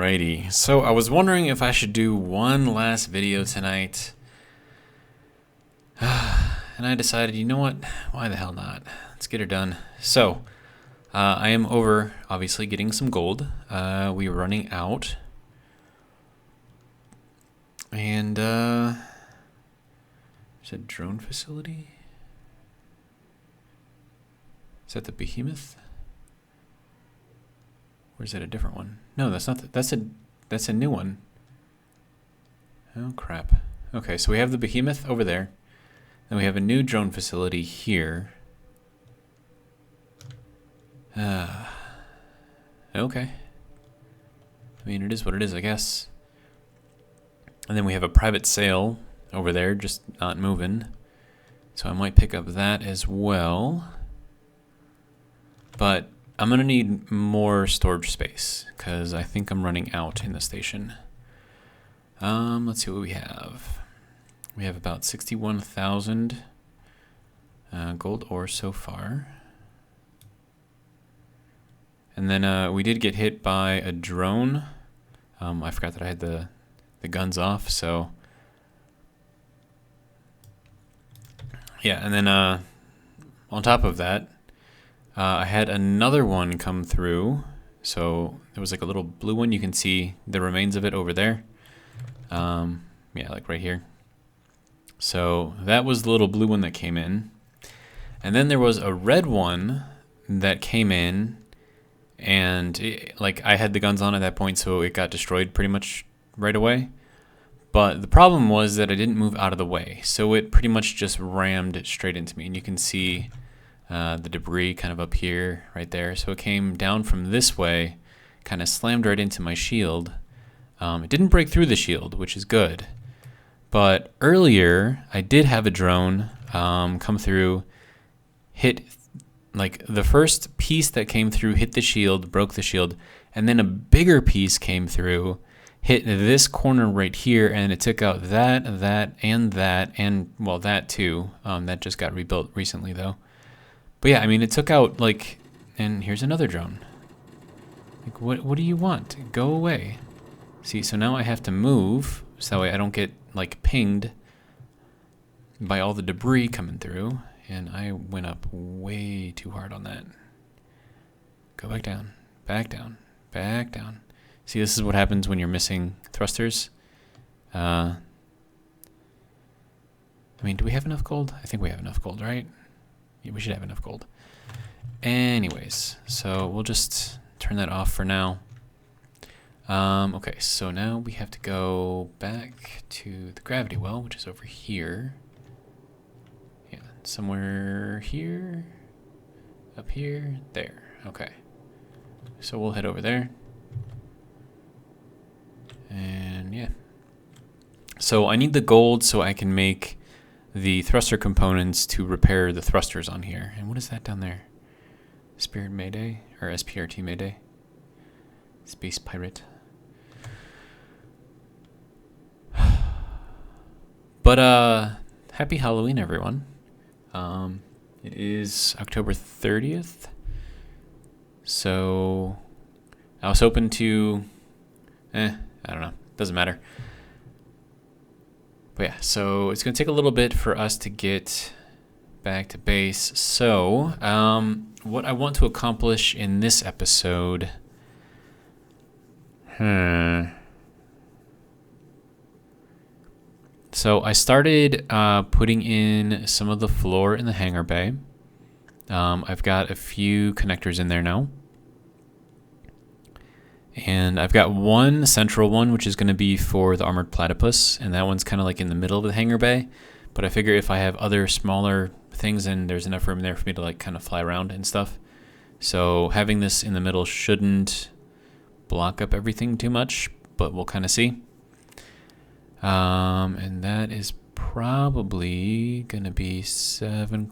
Alrighty, so I was wondering if I should do one last video tonight. And I decided, you know what? Why the hell not? Let's get her done. So, I am over, obviously, getting some gold. We are running out. And, is it a drone facility? Is that the behemoth? Or is that a different one? No, that's not. That's a new one. Oh crap. Okay, so we have the behemoth over there. Then we have a new drone facility here. Okay. I mean, it is what it is, I guess. And then we have a private sale over there, just not moving. So I might pick up that as well. But I'm going to need more storage space because I think I'm running out in the station. Let's see what we have. We have about 61,000 gold ore so far. And then we did get hit by a drone. I forgot that I had the guns off, so yeah. And then on top of that, I had another one come through. So there was like a little blue one. You can see the remains of it over there. Yeah, like right here. So that was the little blue one that came in. And then there was a red one that came in. And like I had the guns on at that point, so it got destroyed pretty much right away. But the problem was that I didn't move out of the way. So it pretty much just rammed straight into me. And you can see the debris kind of up here, right there. So it came down from this way, kind of slammed right into my shield. It didn't break through the shield, which is good. But earlier, I did have a drone come through, hit, like the first piece that came through hit the shield, broke the shield, and then a bigger piece came through, hit this corner right here, and it took out that, and well, that too. That just got rebuilt recently, though. But yeah, I mean, it took out, like, and here's another drone. Like, what do you want? Go away. See, so now I have to move, so that way I don't get, like, pinged by all the debris coming through. And I went up way too hard on that. Go back down, back down, back down. See, this is what happens when you're missing thrusters. I mean, do we have enough gold? I think we have enough gold, right? Yeah, we should have enough gold. Anyways, so we'll just turn that off for now. Okay, so now we have to go back to the gravity well, which is over here. Yeah, somewhere here, up here, there. Okay, so we'll head over there. And yeah. So I need the gold so I can make the thruster components to repair the thrusters on here. And what is that down there? Spirit Mayday? Or SPRT Mayday? Space Pirate. But, happy Halloween, everyone. It is October 30th. So, I was hoping to... I don't know. Doesn't matter. But yeah, so it's going to take a little bit for us to get back to base. So, what I want to accomplish in this episode... So I started putting in some of the floor in the hangar bay. I've got a few connectors in there now. And I've got one central one, which is going to be for the armored platypus, and that one's kind of like in the middle of the hangar bay. But I figure if I have other smaller things, and there's enough room there for me to like kind of fly around and stuff. So having this in the middle shouldn't block up everything too much, but we'll kind of see. And that is probably going to be 7,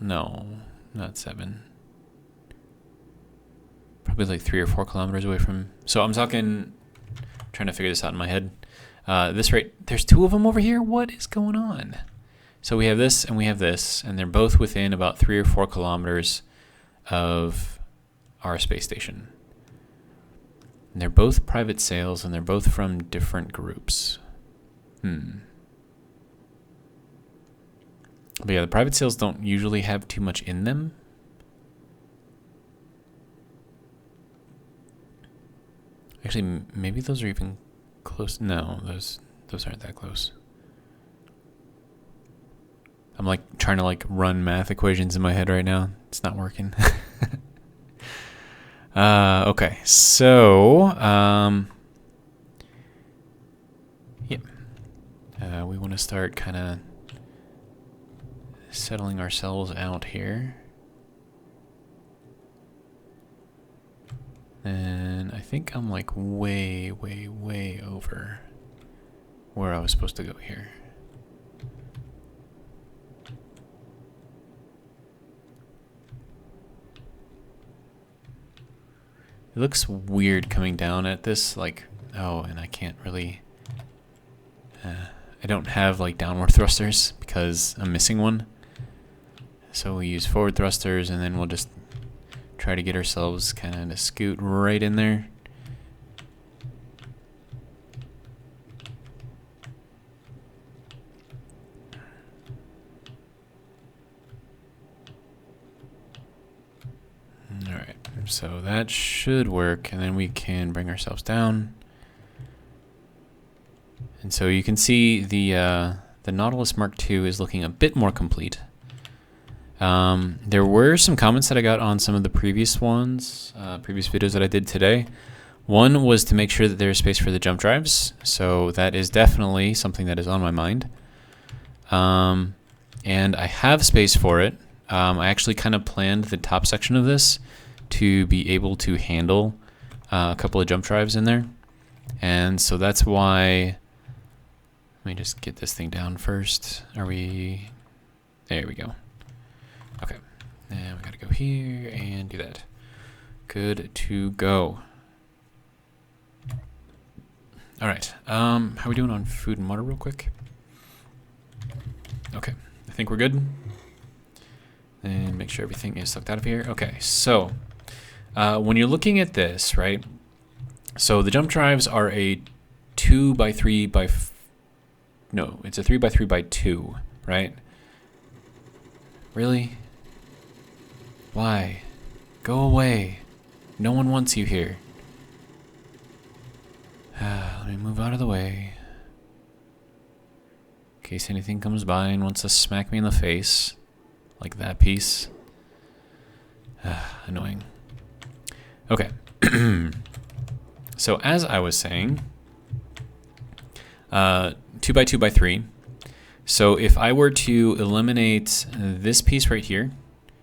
no, not 7. Probably like 3 or 4 kilometers away from. So I'm talking, trying to figure this out in my head. This right, there's 2 of them over here. What is going on? So we have this and we have this, and they're both within about 3 or 4 kilometers of our space station. And they're both private sales, and they're both from different groups. But yeah, the private sales don't usually have too much in them. Actually, maybe those are even close. No, those aren't that close. I'm like trying to like run math equations in my head right now. It's not working. Okay, so yeah, we want to start kind of settling ourselves out here. And I think I'm like way over where I was supposed to go here. It looks weird coming down at this, like, oh, and I can't really, I don't have like downward thrusters because I'm missing one. So we use forward thrusters, and then we'll just try to get ourselves kind of to scoot right in there. Alright, so that should work, and then we can bring ourselves down. And so you can see the Nautilus Mark II is looking a bit more complete. There were some comments that I got on some of the previous ones, previous videos that I did today. One was to make sure that there's space for the jump drives, so that is definitely something that is on my mind. And I have space for it. I actually kind of planned the top section of this to be able to handle a couple of jump drives in there. And so that's why, let me just get this thing down first. There we go. Okay, and we gotta go here and do that. Good to go. All right, how are we doing on food and water real quick? Okay, I think we're good. And make sure everything is sucked out of here. Okay, so when you're looking at this, right? So the jump drives are a 2x3x, no, it's a 3x3x2, right? Really? Why? Go away. No one wants you here. Let me move out of the way. In case anything comes by and wants to smack me in the face. Like that piece. Annoying. Okay. So as I was saying, 2x2x3. So if I were to eliminate this piece right here,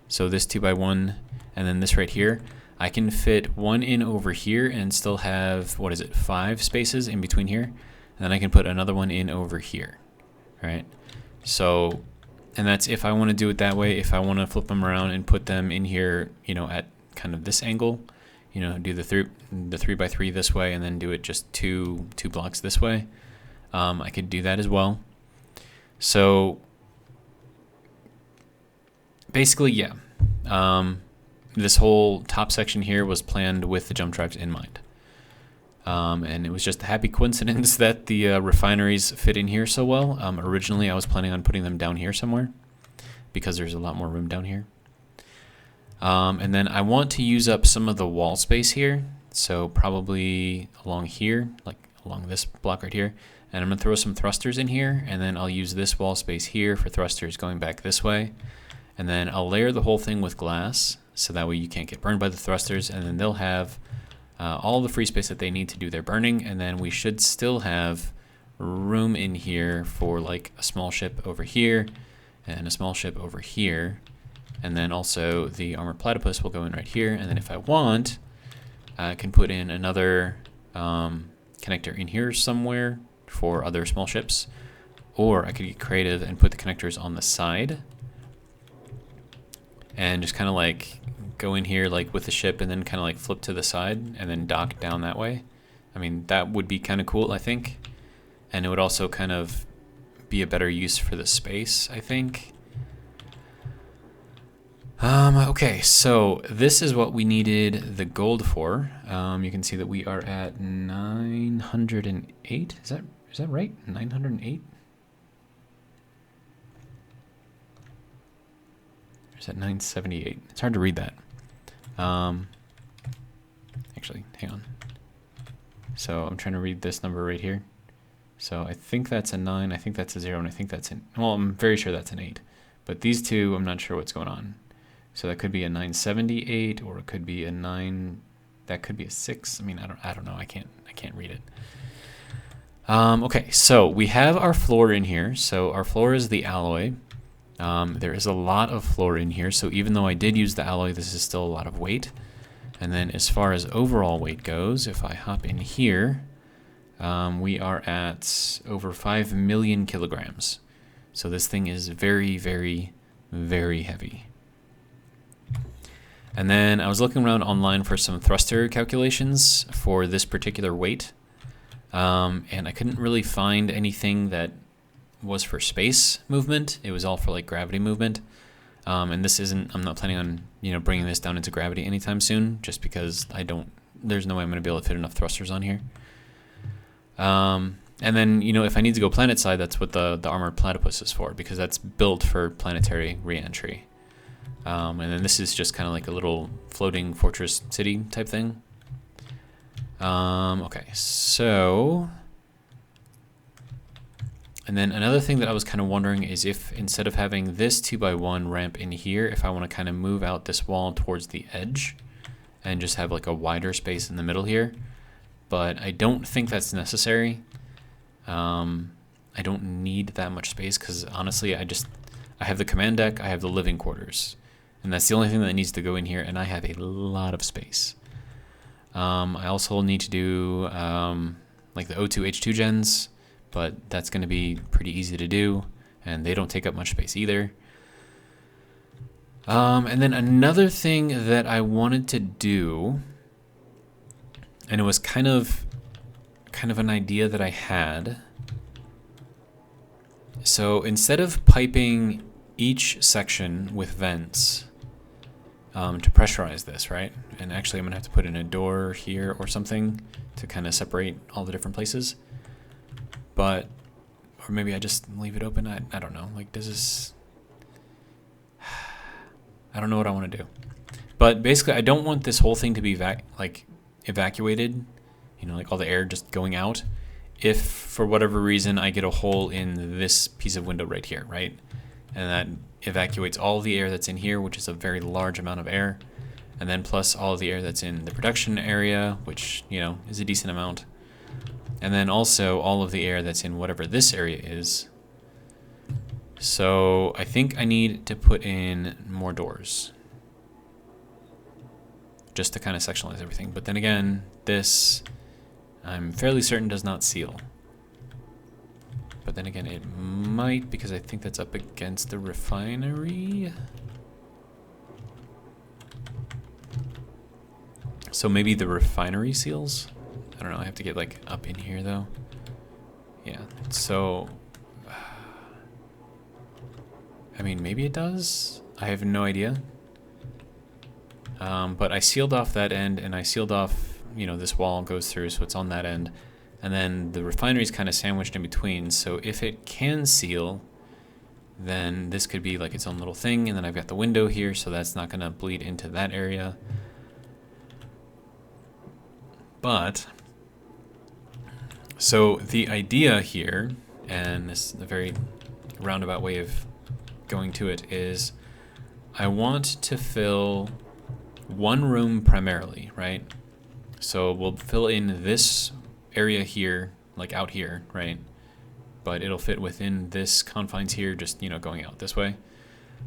so this 2x1 and then this right here, I can fit one in over here and still have, what is it, 5 spaces in between here. And then I can put another one in over here, right? So, and that's if I want to do it that way. If I want to flip them around and put them in here, you know, at kind of this angle, you know, do the 3x3 this way and then do it just two blocks this way. I could do that as well. So basically, yeah, this whole top section here was planned with the jump drives in mind. And it was just a happy coincidence that the refineries fit in here so well. Originally, I was planning on putting them down here somewhere because there's a lot more room down here. And then I want to use up some of the wall space here. So probably along here, like along this block right here. And I'm going to throw some thrusters in here, and then I'll use this wall space here for thrusters going back this way. And then I'll layer the whole thing with glass, so that way you can't get burned by the thrusters, and then they'll have all the free space that they need to do their burning, and then we should still have room in here for like a small ship over here, and a small ship over here. And then also the armored platypus will go in right here, and then if I want, I can put in another connector in here somewhere for other small ships, or I could get creative and put the connectors on the side and just kind of like go in here like with the ship and then kind of like flip to the side and then dock down that way. I mean, that would be kind of cool, I think, and it would also kind of be a better use for the space, I think. Okay, so this is what we needed the gold for. you can see that we are at 908. Is that right? 908? Or is that 978? It's hard to read that. Actually, hang on. So I'm trying to read this number right here. So I think that's a 9, I think that's a 0, and I think that's an, well, I'm very sure that's an 8. But these two, I'm not sure what's going on. So that could be a 978, or it could be a 9, that could be a 6. I mean, I don't know, I can't read it. Okay, so we have our floor in here. So our floor is the alloy. There is a lot of floor in here, so even though I did use the alloy, this is still a lot of weight. And then as far as overall weight goes, if I hop in here, we are at over 5 million kilograms. So this thing is very, very, very heavy. And then I was looking around online for some thruster calculations for this particular weight. And I couldn't really find anything that was for space movement. It was all for like gravity movement. And this isn't, I'm not planning on, bringing this down into gravity anytime soon, just because there's no way I'm going to be able to fit enough thrusters on here. And then, if I need to go planet side, that's what the armored platypus is for, because that's built for planetary re-entry. And then this is just kind of like a little floating fortress city type thing. Okay, so... And then another thing that I was kind of wondering is if instead of having this 2x1 ramp in here, if I want to kind of move out this wall towards the edge and just have like a wider space in the middle here. But I don't think that's necessary. I don't need that much space because honestly, I have the command deck, I have the living quarters. And that's the only thing that needs to go in here, and I have a lot of space. I also need to do like the O2 H2 gens, but that's going to be pretty easy to do, and they don't take up much space either. And then another thing that I wanted to do, and it was kind of an idea that I had. So instead of piping each section with vents to pressurize this, right? And actually I'm gonna have to put in a door here or something to kind of separate all the different places. But, or maybe I just leave it open. I don't know. Like, does this... I don't know what I want to do. But basically, I don't want this whole thing to be evacuated, like all the air just going out, if for whatever reason I get a hole in this piece of window right here, right? And that evacuates all the air that's in here, which is a very large amount of air, and then plus all of the air that's in the production area, which, is a decent amount. And then also all of the air that's in whatever this area is. So I think I need to put in more doors, just to kind of sectionalize everything. But then again, this I'm fairly certain does not seal. But then again, it might, because I think that's up against the refinery. So maybe the refinery seals? I don't know, I have to get like up in here though. Yeah, so... I mean, maybe it does? I have no idea. But I sealed off that end, and I sealed off, this wall goes through, so it's on that end. And then the refinery is kind of sandwiched in between, so if it can seal, then this could be like its own little thing, and then I've got the window here, so that's not going to bleed into that area. But, so the idea here, and this is a very roundabout way of going to it, is I want to fill one room primarily, right? So we'll fill in this area here, like out here, right? But it'll fit within this confines here, just, going out this way.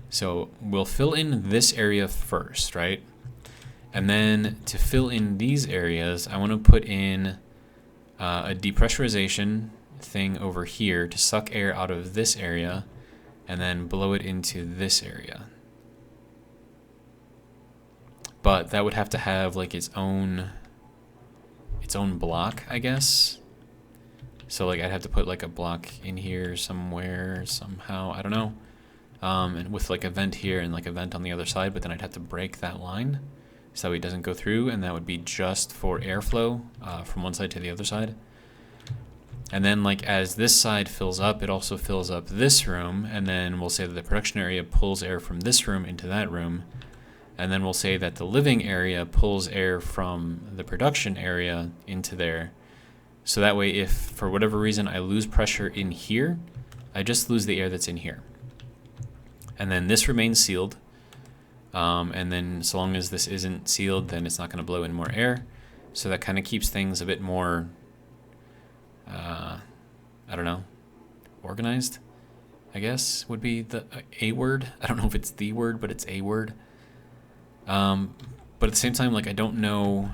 So we'll fill in this area first, right? And then to fill in these areas, I want to put in a depressurization thing over here to suck air out of this area and then blow it into this area. But that would have to have like its own block, I guess. So like I'd have to put like a block in here somewhere, somehow, I don't know. And with like a vent here and like a vent on the other side, but then I'd have to break that line. so that way it doesn't go through, and that would be just for airflow from one side to the other side. And then like as this side fills up, it also fills up this room, and then we'll say that the production area pulls air from this room into that room, and then we'll say that the living area pulls air from the production area into there. So that way if for whatever reason I lose pressure in here, I just lose the air that's in here. And then this remains sealed. And then so long as this isn't sealed, then it's not going to blow in more air. So that kind of keeps things a bit more, I don't know, organized, I guess would be the a word. I don't know if it's the word, but it's a word. But at the same time, like I don't know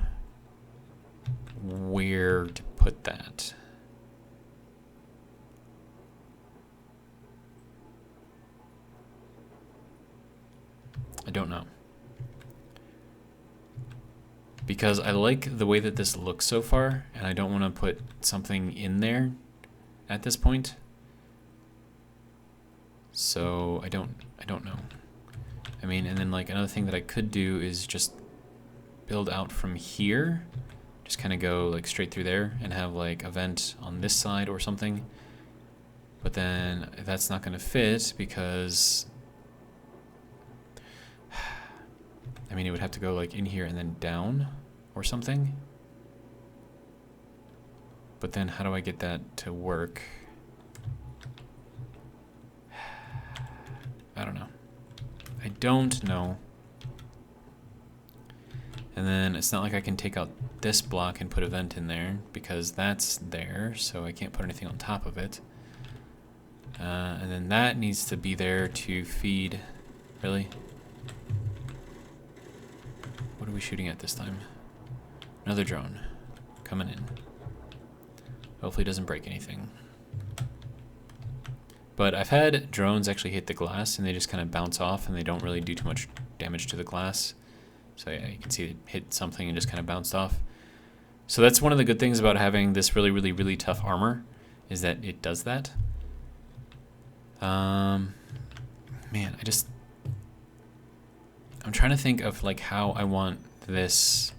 where to put that. I don't know. Because I like the way that this looks so far, and I don't want to put something in there at this point. So I don't know. I mean, and then like another thing that I could do is just build out from here. Just kind of go like straight through there and have like a vent on this side or something. But then that's not going to fit because I mean, it would have to go like in here and then down or something. But then how do I get that to work? I don't know. I don't know. And then it's not like I can take out this block and put a vent in there because that's there, so I can't put anything on top of it. And then that needs to be there to feed. Really? What are we shooting at this time? Another drone coming in. Hopefully it doesn't break anything. But I've had drones actually hit the glass and they just kind of bounce off and they don't really do too much damage to the glass. So yeah, you can see it hit something and just kind of bounced off. So that's one of the good things about having this really tough armor, is that it does that. Man, I'm trying to think of like how I want this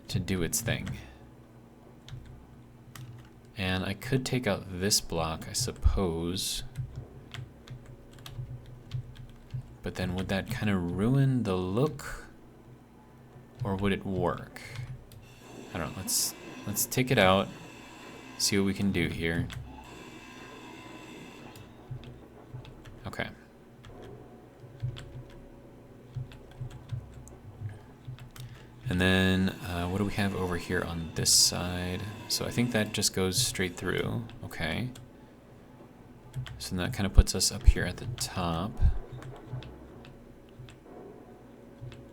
to do its thing. And I could take out this block, I suppose. But then would that kind of ruin the look? Or would it work? I don't know, let's take it out, see what we can do here. Okay. And then what do we have over here on this side? So I think that just goes straight through. Okay. So that kind of puts us up here at the top.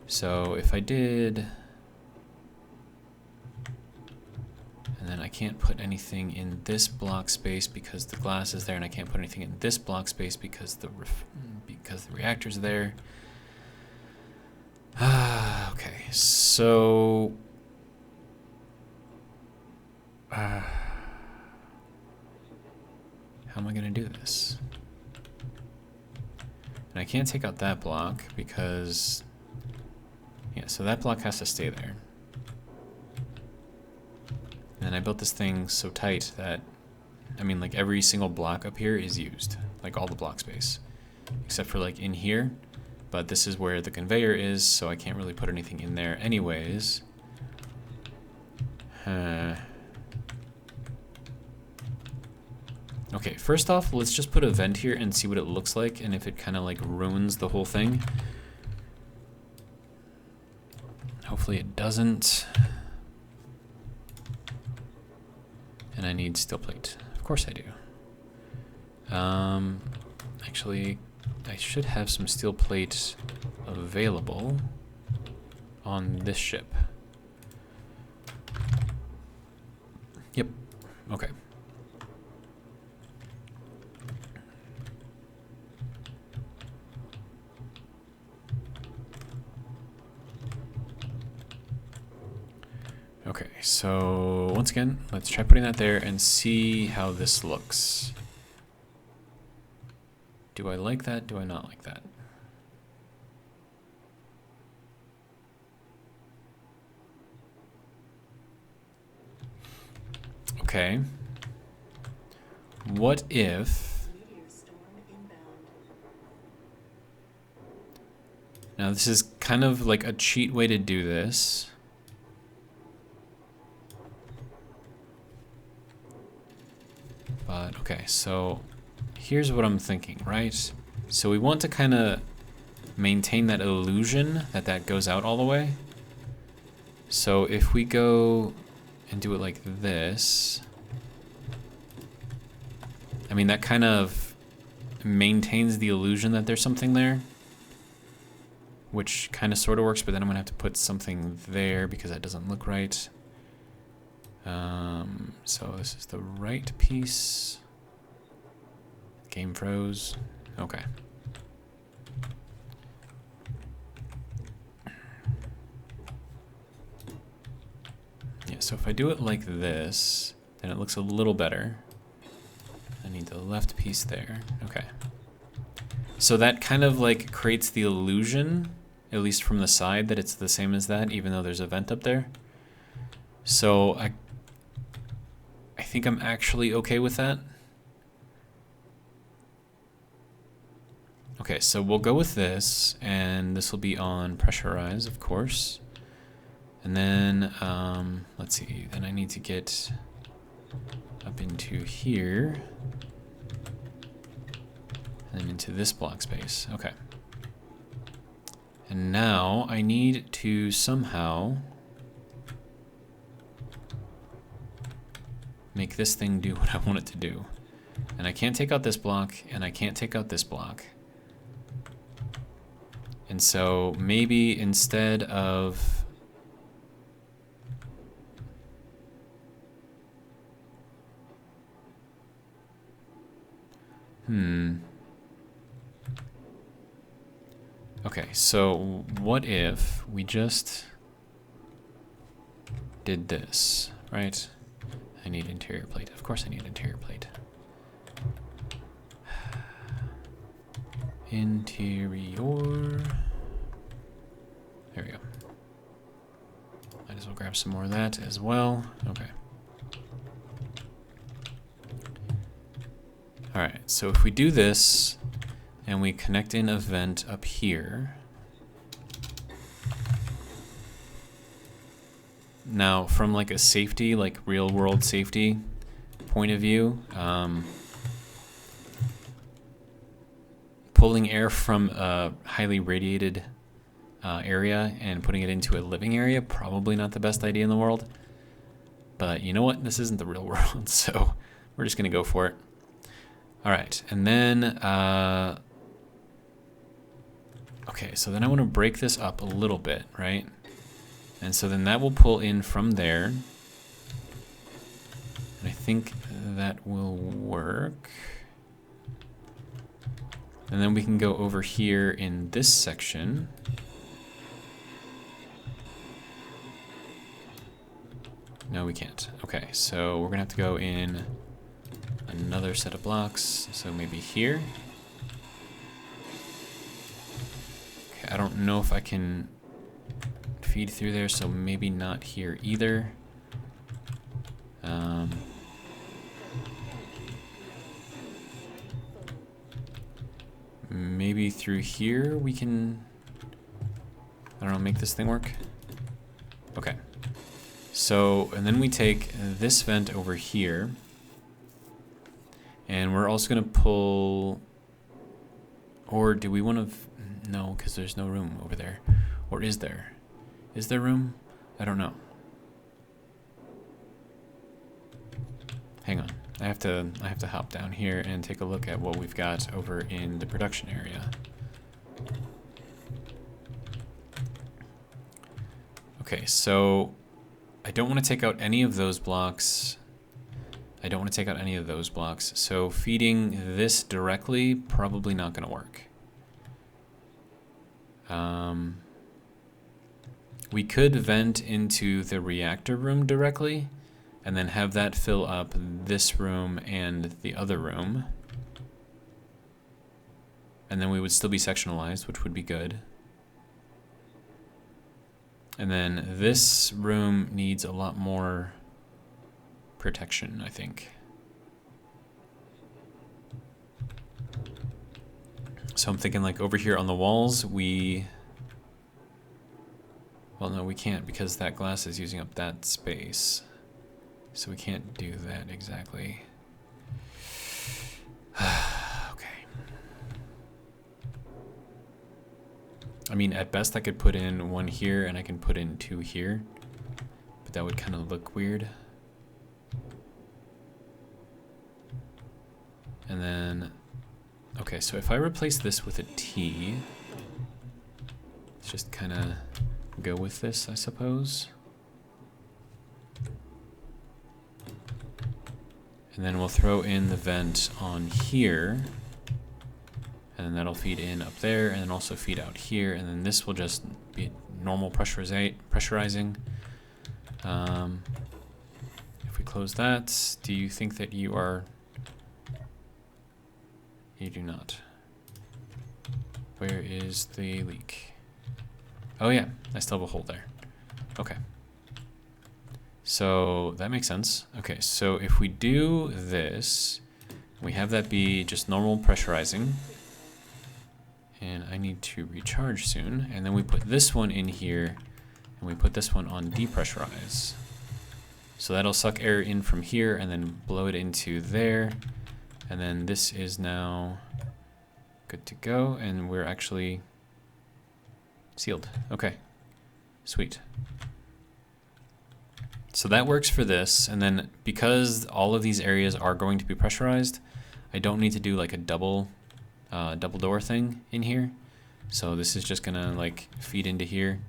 So if I did, and then I can't put anything in this block space because the glass is there, and I can't put anything in this block space because the reactor's there. Okay, so how am I gonna do this? And I can't take out that block because, yeah, so that block has to stay there. And I built this thing so tight that, I mean, like every single block up here is used, like all the block space, except for like in here. But this is where the conveyor is, so I can't really put anything in there anyways. Okay, first off, let's just put a vent here and see what it looks like, and if it kind of like ruins the whole thing. Hopefully it doesn't. And I need steel plate. Of course I do. Actually, I should have some steel plate available on this ship. Yep. Okay. Okay, so once again, let's try putting that there and see how this looks. Do I like that? Do I not like that? Okay. What if... Now this is kind of like a cheat way to do this. But, okay, so here's what I'm thinking, right? So we want to kind of maintain that illusion that that goes out all the way. So if we go and do it like this, I mean, that kind of maintains the illusion that there's something there, which kind of sort of works, but then I'm gonna have to put something there because that doesn't look right. So this is the right piece. Game froze. Okay. Yeah, so if I do it like this, then it looks a little better. I need the left piece there. Okay. So that kind of like creates the illusion, at least from the side, that it's the same as that, even though there's a vent up there. So I think I'm actually okay with that. Okay, so we'll go with this, and this will be on pressurize, of course. And then, let's see, then I need to get up into here, and then into this block space. Okay. And now I need to somehow make this thing do what I want it to do. And I can't take out this block, and I can't take out this block. And so maybe instead of... Okay, so what if we just did this, right? I need interior plate. Of course I need interior plate. Interior. There we go. Might as well grab some more of that as well. Okay. Alright, so if we do this and we connect in a vent up here. Now, from like a safety, like real world safety point of view, pulling air from a highly radiated area and putting it into a living area, probably not the best idea in the world. But you know what? This isn't the real world, so we're just gonna go for it. All right, and then, okay, so then I wanna break this up a little bit, right? And so then that will pull in from there. And I think that will work. And then we can go over here in this section. No, we can't. Okay, so we're gonna have to go in another set of blocks. So maybe here. Okay, I don't know if I can feed through there, so maybe not here either. Maybe through here we can, I don't know, make this thing work. Okay. So, and then we take this vent over here, and we're also gonna pull, or do we want to, no, because there's no room over there. Or is there? Is there room? I don't know. Hang on. I have to hop down here and take a look at what we've got over in the production area. Okay, so I don't want to take out any of those blocks. I don't want to take out any of those blocks. So feeding this directly, probably not going to work. We could vent into the reactor room directly, and then have that fill up this room and the other room. And then we would still be sectionalized, which would be good. And then this room needs a lot more protection, I think. So I'm thinking like over here on the walls, well, no, we can't because that glass is using up that space. So we can't do that exactly. Okay. I mean, at best I could put in one here and I can put in two here, but that would kind of look weird. And then, okay, so if I replace this with a T, let's just kind of go with this, I suppose. And then we'll throw in the vent on here, and then that'll feed in up there, and then also feed out here, and then this will just be normal pressurizing. If we close that, do you think that you are... You do not. Where is the leak? Oh yeah, I still have a hole there. Okay. So that makes sense. Okay, so if we do this, we have that be just normal pressurizing. And I need to recharge soon. And then we put this one in here, and we put this one on depressurize. So that'll suck air in from here and then blow it into there. And then this is now good to go, and we're actually sealed. Okay, sweet. So that works for this, and then because all of these areas are going to be pressurized, I don't need to do like a double door thing in here. So this is just gonna like feed into here.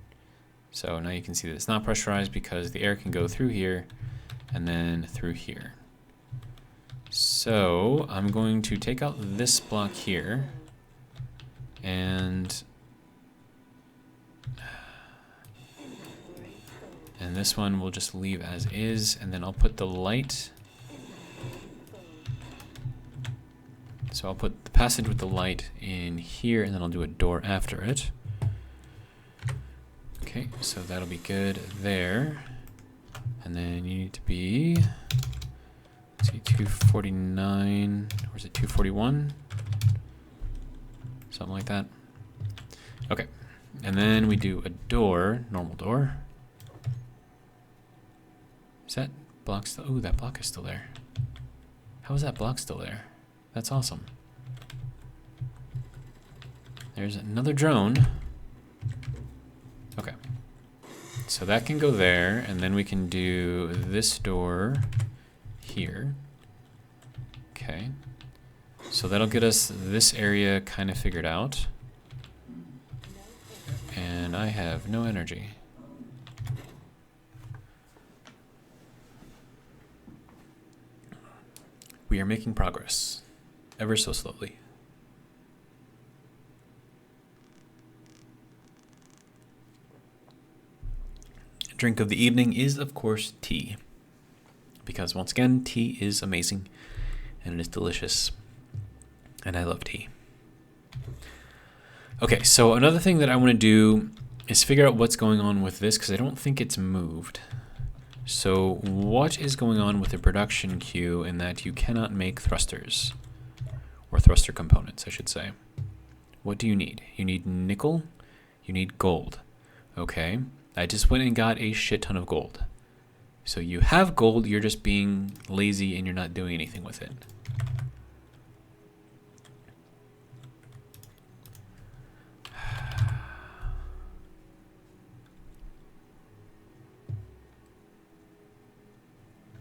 So now you can see that it's not pressurized because the air can go through here and then through here. So I'm going to take out this block here, and this one we'll just leave as is, and then I'll put the light. So I'll put the passage with the light in here, and then I'll do a door after it. Okay, so that'll be good there. And then you need to be... Let's see, 249, or is it 241? Something like that. Okay, and then we do a door, normal door. Is that block still? Ooh, that block is still there. How is that block still there? That's awesome. There's another drone. Okay, so that can go there, and then we can do this door here. Okay, so that'll get us this area kind of figured out. And I have no energy. We are making progress, ever so slowly. Drink of the evening is, of course, tea. Because once again, tea is amazing and it is delicious. And I love tea. Okay, so another thing that I want to do is figure out what's going on with this, because I don't think it's moved. So what is going on with the production queue in that you cannot make thrusters? Or thruster components, I should say. What do you need? You need nickel, you need gold. Okay, I just went and got a shit ton of gold. So you have gold, you're just being lazy and you're not doing anything with it.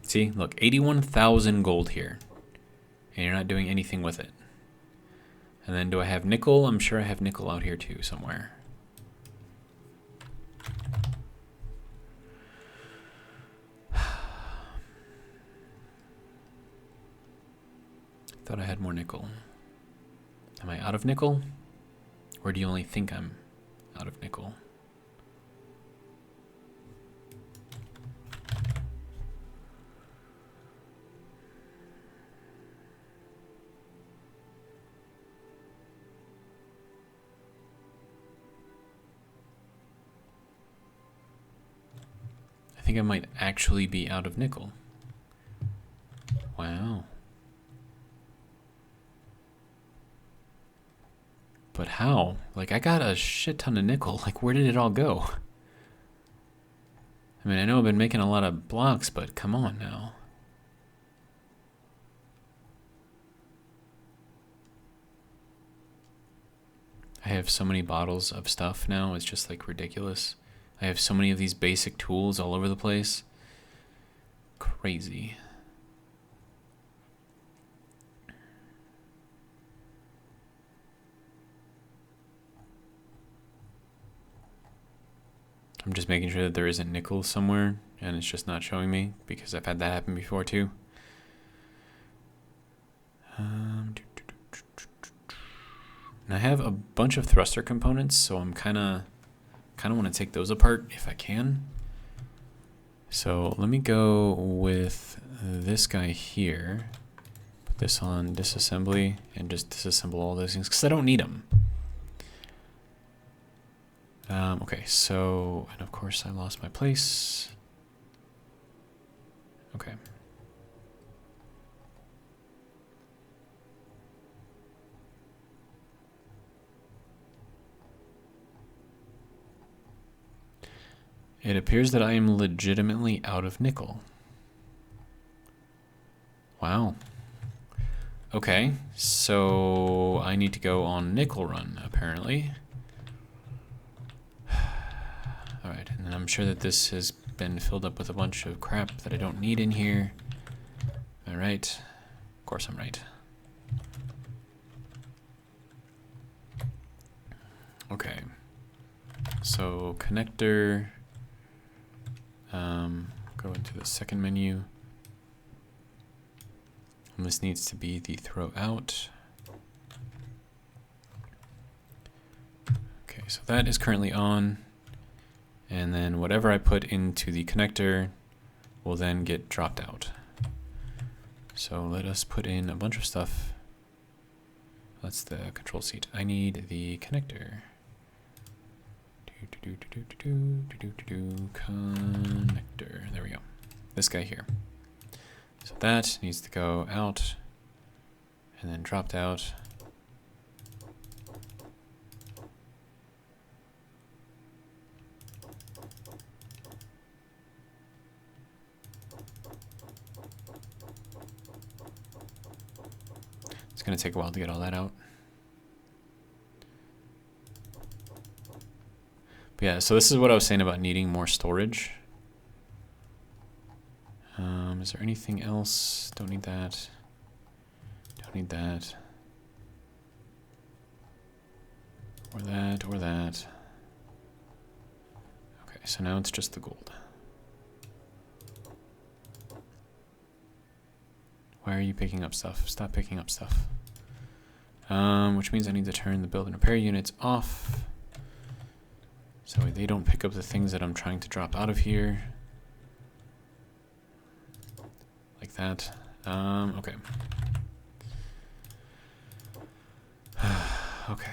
See, look, 81,000 gold here. And you're not doing anything with it. And then do I have nickel? I'm sure I have nickel out here too somewhere. Thought I had more nickel. Am I out of nickel? Or do you only think I'm out of nickel? I think I might actually be out of nickel. Wow. But how? Like, I got a shit ton of nickel. Like, where did it all go? I mean, I know I've been making a lot of blocks, but come on now. I have so many bottles of stuff now, it's just like ridiculous. I have so many of these basic tools all over the place. Crazy. I'm just making sure that there isn't nickel somewhere and it's just not showing me because I've had that happen before too. And I have a bunch of thruster components, so I'm kind of want to take those apart if I can. So let me go with this guy here. Put this on disassembly and just disassemble all those things because I don't need them. Okay, so, and of course I lost my place. Okay. It appears that I am legitimately out of nickel. Wow. Okay, so I need to go on nickel run, apparently. Alright, and I'm sure that this has been filled up with a bunch of crap that I don't need in here. Alright. Of course I'm right. Okay. So, connector. Go into the second menu. And this needs to be the throw out. Okay, so that is currently on. And then whatever I put into the connector will then get dropped out. So let us put in a bunch of stuff. That's the control seat. I need the connector. Connector. There we go. This guy here. So that needs to go out and then dropped out. It's going to take a while to get all that out. But yeah, so this is what I was saying about needing more storage. Is there anything else? Don't need that. Don't need that. Or that, or that. Okay, so now it's just the gold. Why are you picking up stuff? Stop picking up stuff. Which means I need to turn the build and repair units off. So they don't pick up the things that I'm trying to drop out of here. Like that. Okay. Okay.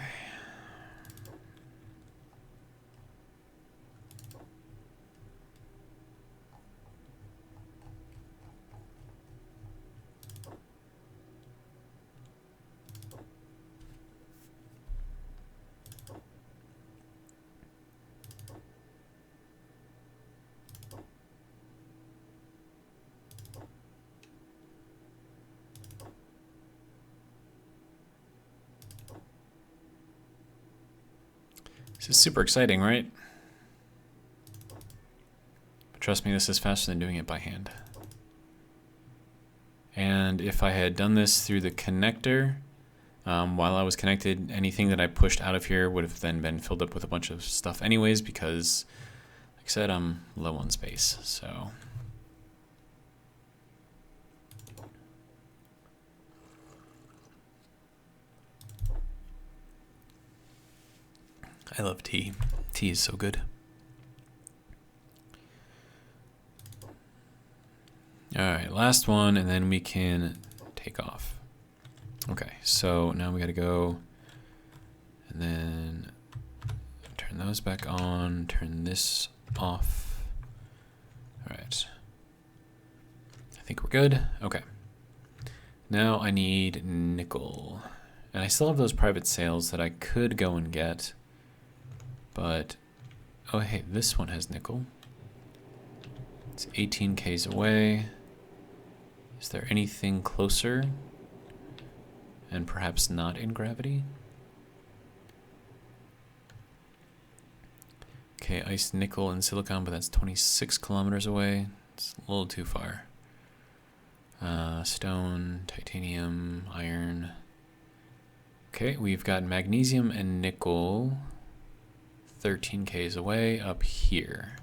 This is super exciting, right? But trust me, this is faster than doing it by hand. And if I had done this through the connector, while I was connected, anything that I pushed out of here would have then been filled up with a bunch of stuff anyways, because, like I said, I'm low on space, so... I love tea. Tea is so good. Alright, last one, and then we can take off. Okay, so now we gotta go and then turn those back on, turn this off. Alright. I think we're good. Okay. Now I need nickel. And I still have those private sales that I could go and get. But, oh hey, this one has nickel. It's 18 Ks away. Is there anything closer? And perhaps not in gravity? Okay, ice, nickel, and silicon, but that's 26 kilometers away. It's a little too far. Stone, titanium, iron. Okay, we've got magnesium and nickel 13 Ks away up here.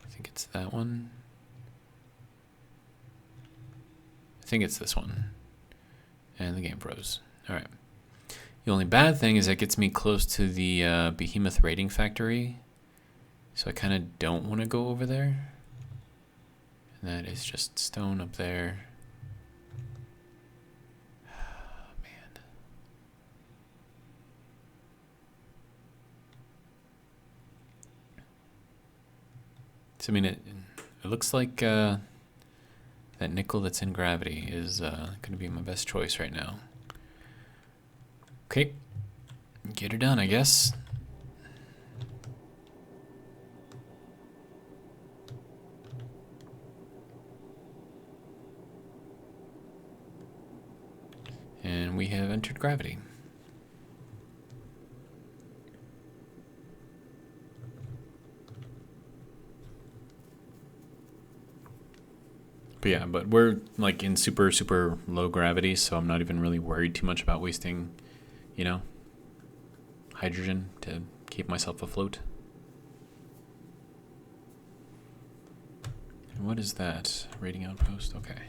I think it's that one. I think it's this one. And the game froze. Alright. The only bad thing is it gets me close to the Behemoth raiding factory. So I kind of don't want to go over there. And that is just stone up there. Man. So I mean, it looks like that nickel that's in gravity is going to be my best choice right now. Okay, get her done, I guess. And we have entered gravity. But yeah, but we're like in super, super low gravity, so I'm not even really worried too much about wasting, you know, hydrogen to keep myself afloat. And what is that? Rating outpost? Okay.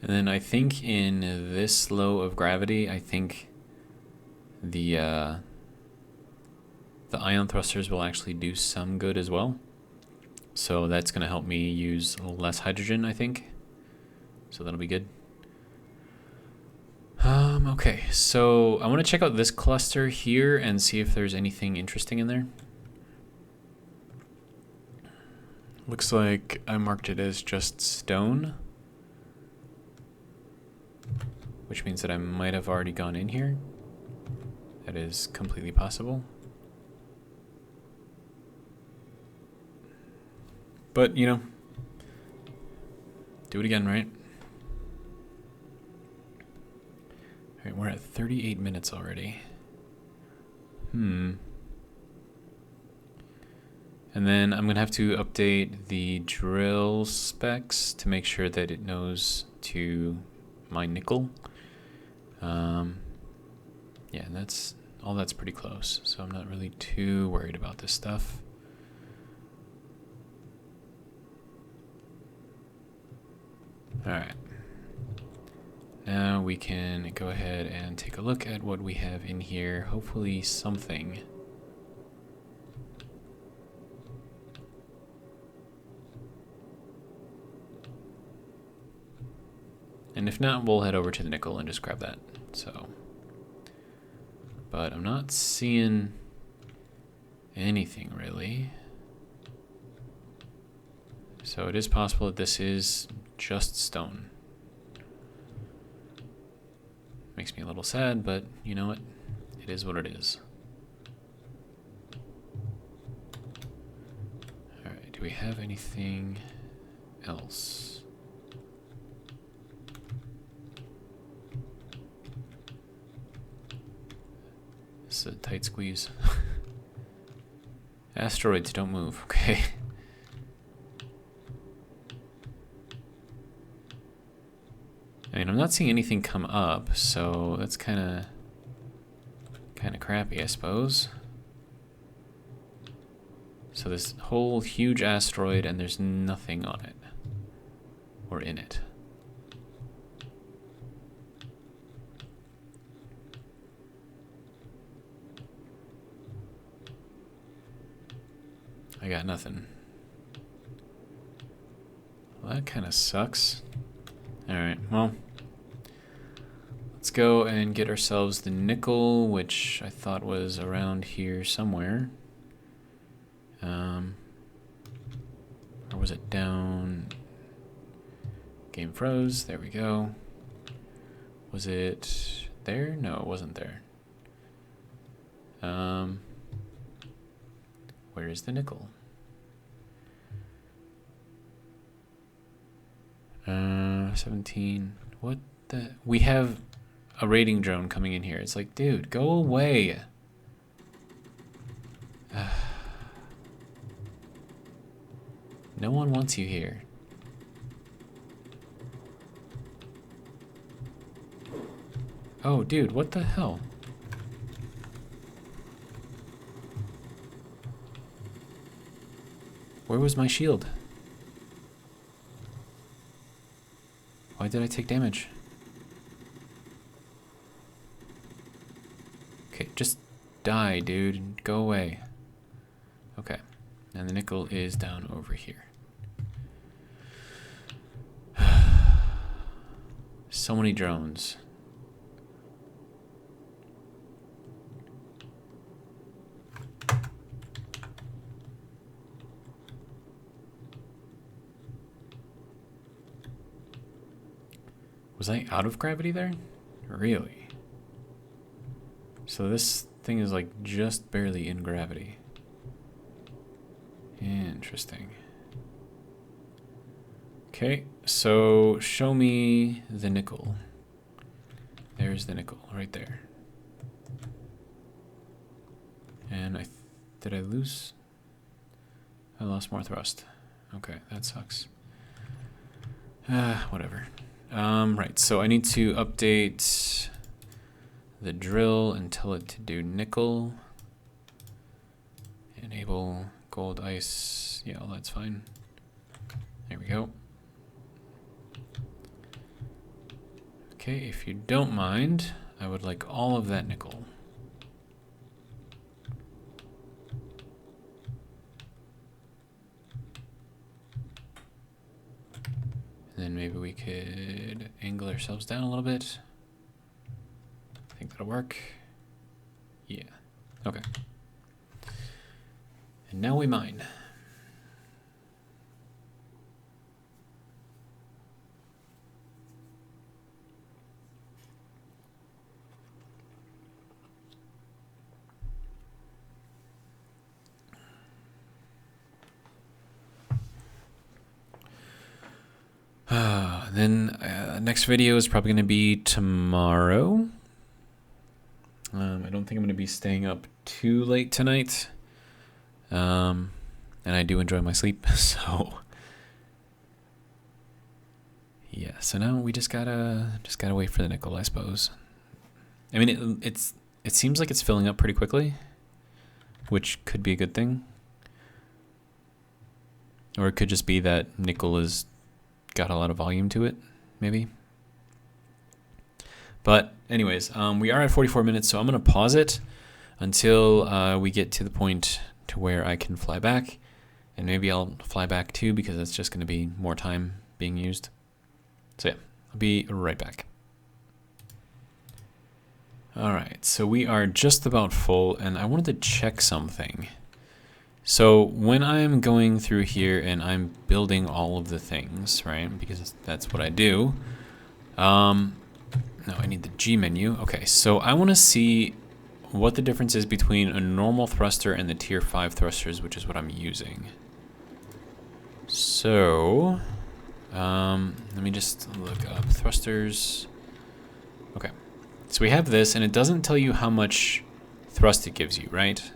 And then I think in this low of gravity, I think the ion thrusters will actually do some good as well. So that's going to help me use less hydrogen, I think. So that'll be good. Okay, so I want to check out this cluster here and see if there's anything interesting in there. Looks like I marked it as just stone, which means that I might have already gone in here. That is completely possible. But, you know, do it again, right? Alright, we're at 38 minutes already. And then I'm going to have to update the drill specs to make sure that it knows to mine nickel. Yeah, that's pretty close, so I'm not really too worried about this stuff. Alright. Now we can go ahead and take a look at what we have in here. Hopefully something. And if not, we'll head over to the nickel and just grab that. So, but I'm not seeing anything really. So it is possible that this is just stone. Makes me a little sad, but you know what? It is what it is. Alright, do we have anything else? This is a tight squeeze. Asteroids don't move, okay. not seeing anything come up, so that's kind of crappy, I suppose. So this whole huge asteroid, and there's nothing on it or in it. I got nothing. Well, that kind of sucks. Alright, well, let's go and get ourselves the nickel, which I thought was around here somewhere. Or was it down? Game froze. There we go. Was it there? No, it wasn't there. Where is the nickel? 17. What the? We have a raiding drone coming in here. It's like, dude, go away. No one wants you here. Oh, dude, what the hell? Where was my shield? Why did I take damage? Okay, just die, dude. Go away. Okay. And the nickel is down over here. So many drones. Was I out of gravity there? Really? So this thing is like just barely in gravity. Interesting. Okay, so show me the nickel. There's the nickel right there. And did I lose? I lost more thrust. Okay, that sucks. Whatever. Right, so I need to update the drill and tell it to do nickel. Enable gold ice. Yeah, well, that's fine. There we go. Okay, if you don't mind, I would like all of that nickel. And then maybe we could angle ourselves down a little bit. I think that'll work. Yeah. Okay. And now we mine. Then next video is probably going to be tomorrow. I don't think I'm going to be staying up too late tonight. And I do enjoy my sleep, so yeah. So now we just gotta wait for the nickel, I suppose. I mean, it seems like it's filling up pretty quickly, which could be a good thing, or it could just be that nickel is got a lot of volume to it, maybe. But anyways, we are at 44 minutes, so I'm gonna pause it until we get to the point to where I can fly back, and maybe I'll fly back too, because it's just gonna be more time being used. So yeah, I'll be right back. All right, so we are just about full, and I wanted to check something. So when I'm going through here and I'm building all of the things, right, because that's what I do. No, I need the G menu. Okay, so I want to see what the difference is between a normal thruster and the tier 5 thrusters, which is what I'm using. So, let me just look up thrusters. Okay, so we have this, and it doesn't tell you how much thrust it gives you, right?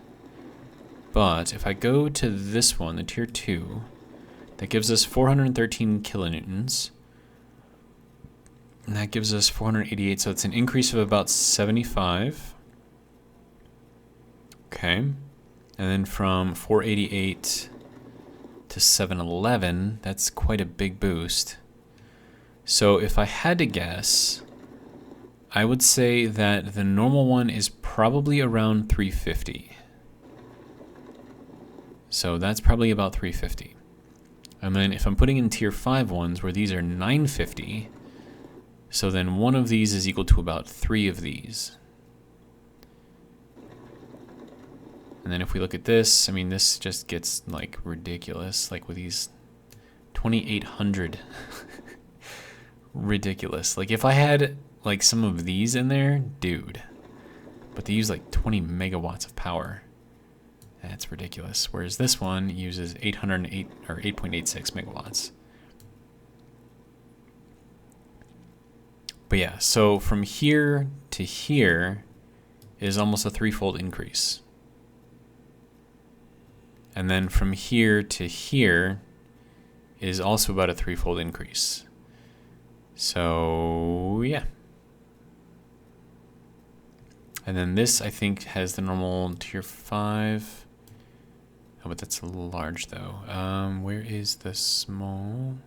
But if I go to this one, the tier 2, that gives us 413 kilonewtons. And that gives us 488, so it's an increase of about 75. Okay. And then from 488 to 711, that's quite a big boost. So if I had to guess, I would say that the normal one is probably around 350. So that's probably about 350. And then if I'm putting in tier 5 ones where these are 950, so then one of these is equal to about 3 of these. And then if we look at this, I mean, this just gets like ridiculous, like with these 2,800. Ridiculous. Like if I had like some of these in there, dude. But they use like 20 megawatts of power. That's ridiculous. Whereas this one uses 808 or 8.86 megawatts. But yeah, so from here to here is almost a 3-fold increase. And then from here to here is also about a 3-fold increase. So, yeah. And then this, I think, has the normal tier 5. Oh, but that's a little large, though. Where is the small?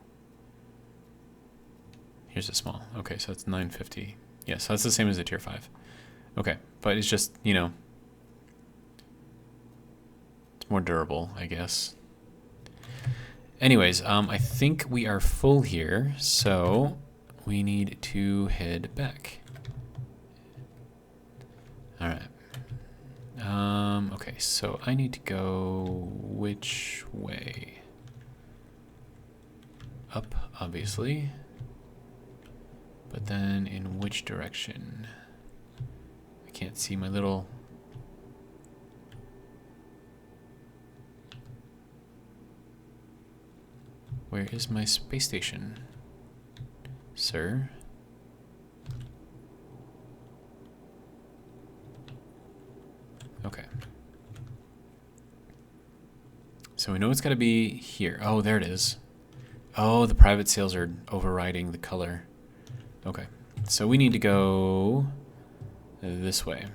Here's the small. Okay, so it's 950. Yeah, so that's the same as the tier 5. Okay, but it's just, you know, it's more durable, I guess. Anyways, I think we are full here, so we need to head back. All right. Okay, so I need to go which way? Up, obviously. But then in which direction? I can't see my little... Where is my space station, sir? Okay. So we know it's got to be here. Oh, there it is. Oh, the private sales are overriding the color. Okay. So we need to go this way.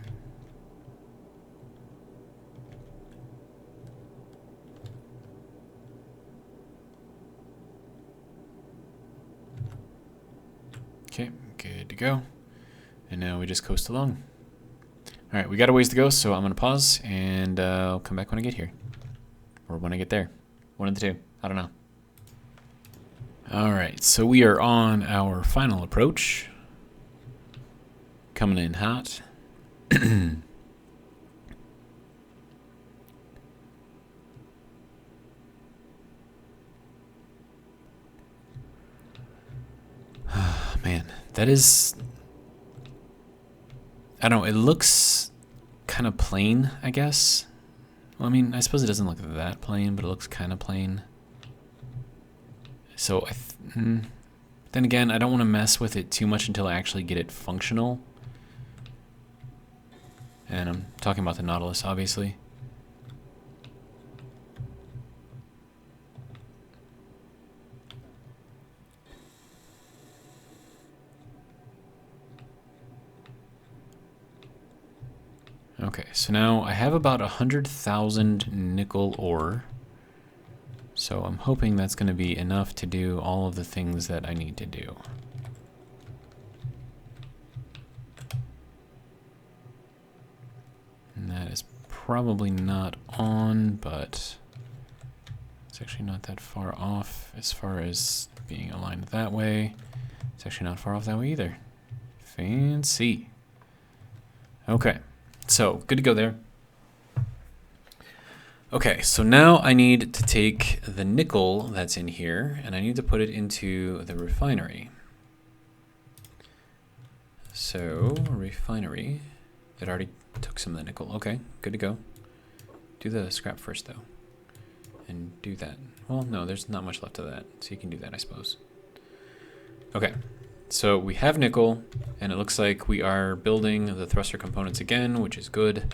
Okay, good to go. And now we just coast along. All right, we got a ways to go, so I'm going to pause, and I'll come back when I get here. Or when I get there. One of the two. I don't know. All right, so we are on our final approach. Coming in hot. Man, that is... I don't know, it looks kind of plain, I guess. Well, I mean, I suppose it doesn't look that plain, but it looks kind of plain. So, then again, I don't want to mess with it too much until I actually get it functional. And I'm talking about the Nautilus, obviously. Okay, so now I have about 100,000 nickel ore. So I'm hoping that's going to be enough to do all of the things that I need to do. And that is probably not on, but it's actually not that far off as far as being aligned that way. It's actually not far off that way either. Fancy. Okay. So, good to go there. Okay, so now I need to take the nickel that's in here, and I need to put it into the refinery. So, refinery. It already took some of the nickel. Okay, good to go. Do the scrap first, though. And do that. Well, no, there's not much left of that, so you can do that, I suppose. Okay. So we have nickel, and it looks like we are building the thruster components again, which is good.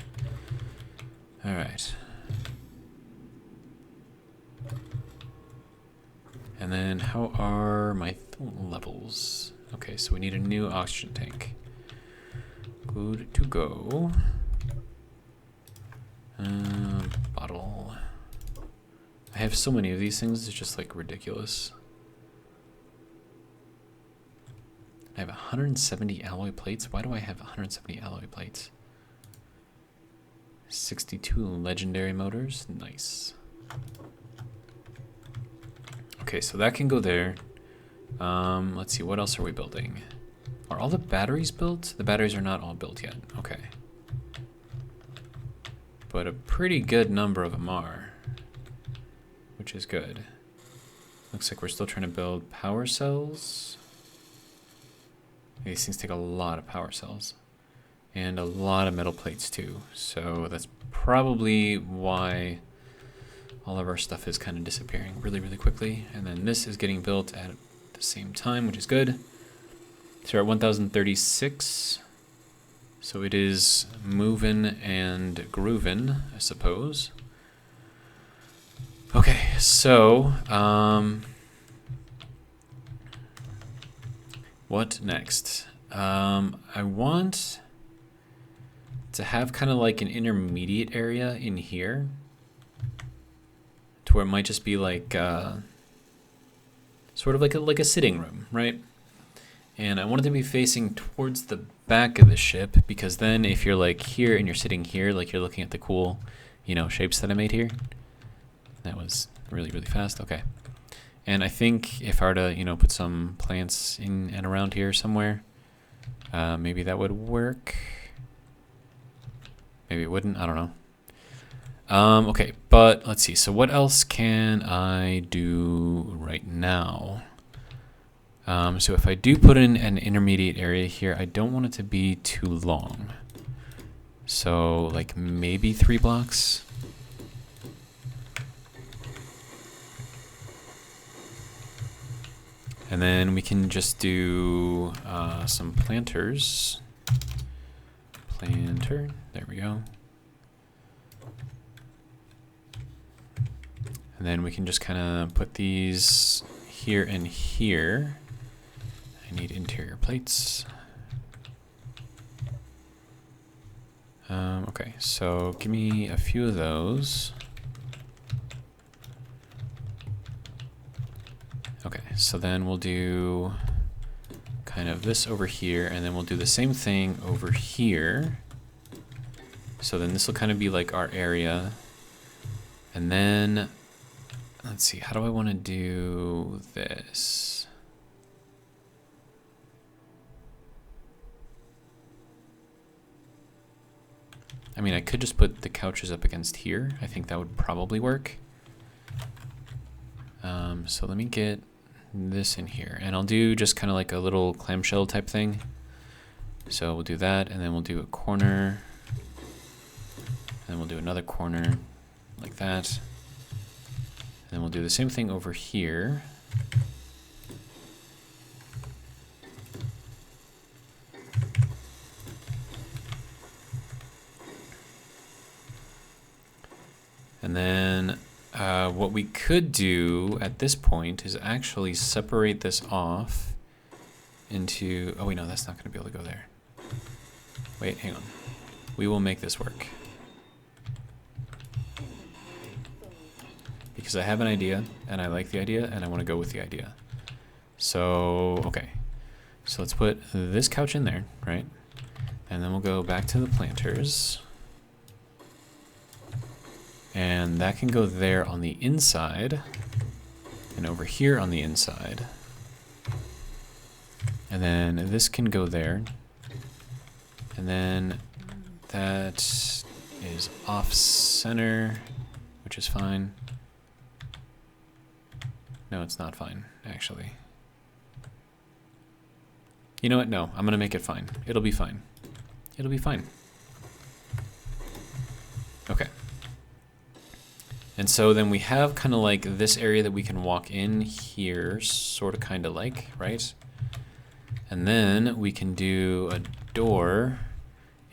All right. And then how are my levels? Okay, so we need a new oxygen tank. Good to go. Bottle. I have so many of these things, it's just like ridiculous. I have 170 alloy plates. Why do I have 170 alloy plates? 62 legendary motors. Nice. Okay, so that can go there. Let's see, what else are we building? Are all the batteries built? The batteries are not all built yet. Okay. But a pretty good number of them are, which is good. Looks like we're still trying to build power cells. These things take a lot of power cells and a lot of metal plates too. So that's probably why all of our stuff is kind of disappearing really, really quickly. And then this is getting built at the same time, which is good. So we're at 1036. So it is moving and grooving, I suppose. Okay, so what next? I want to have kind of like an intermediate area in here to where it might just be like sort of like a sitting room, right? And I want it to be facing towards the back of the ship, because then if you're like here and you're sitting here, like you're looking at the cool, you know, shapes that I made here. That was really, really fast. Okay. And I think if I were to, you know, put some plants in and around here somewhere, maybe that would work. Maybe it wouldn't. I don't know. Okay, but let's see. So what else can I do right now? So if I do put in an intermediate area here, I don't want it to be too long. So like maybe 3 blocks. And then we can just do some planters. Planter, there we go. And then we can just kind of put these here and here. I need interior plates. Okay, so give me a few of those. Okay, so then we'll do kind of this over here, and then we'll do the same thing over here. So then this will kind of be like our area. And then, let's see, how do I want to do this? I mean, I could just put the couches up against here. I think that would probably work. So let me get this in here, and I'll do just kind of like a little clamshell type thing. So we'll do that, and then we'll do a corner, and then we'll do another corner like that, and then we'll do the same thing over here. And then what we could do at this point is actually separate this off into, oh wait, no, that's not going to be able to go there. Wait, hang on. We will make this work. Because I have an idea, and I like the idea, and I want to go with the idea. So, okay. So let's put this couch in there, right? And then we'll go back to the planters. And that can go there on the inside, and over here on the inside. And then this can go there. And then that is off center, which is fine. No, it's not fine, actually. You know what? No, I'm going to make it fine. It'll be fine. It'll be fine. Okay. And so then we have kind of like this area that we can walk in here, sort of kind of like, right? And then we can do a door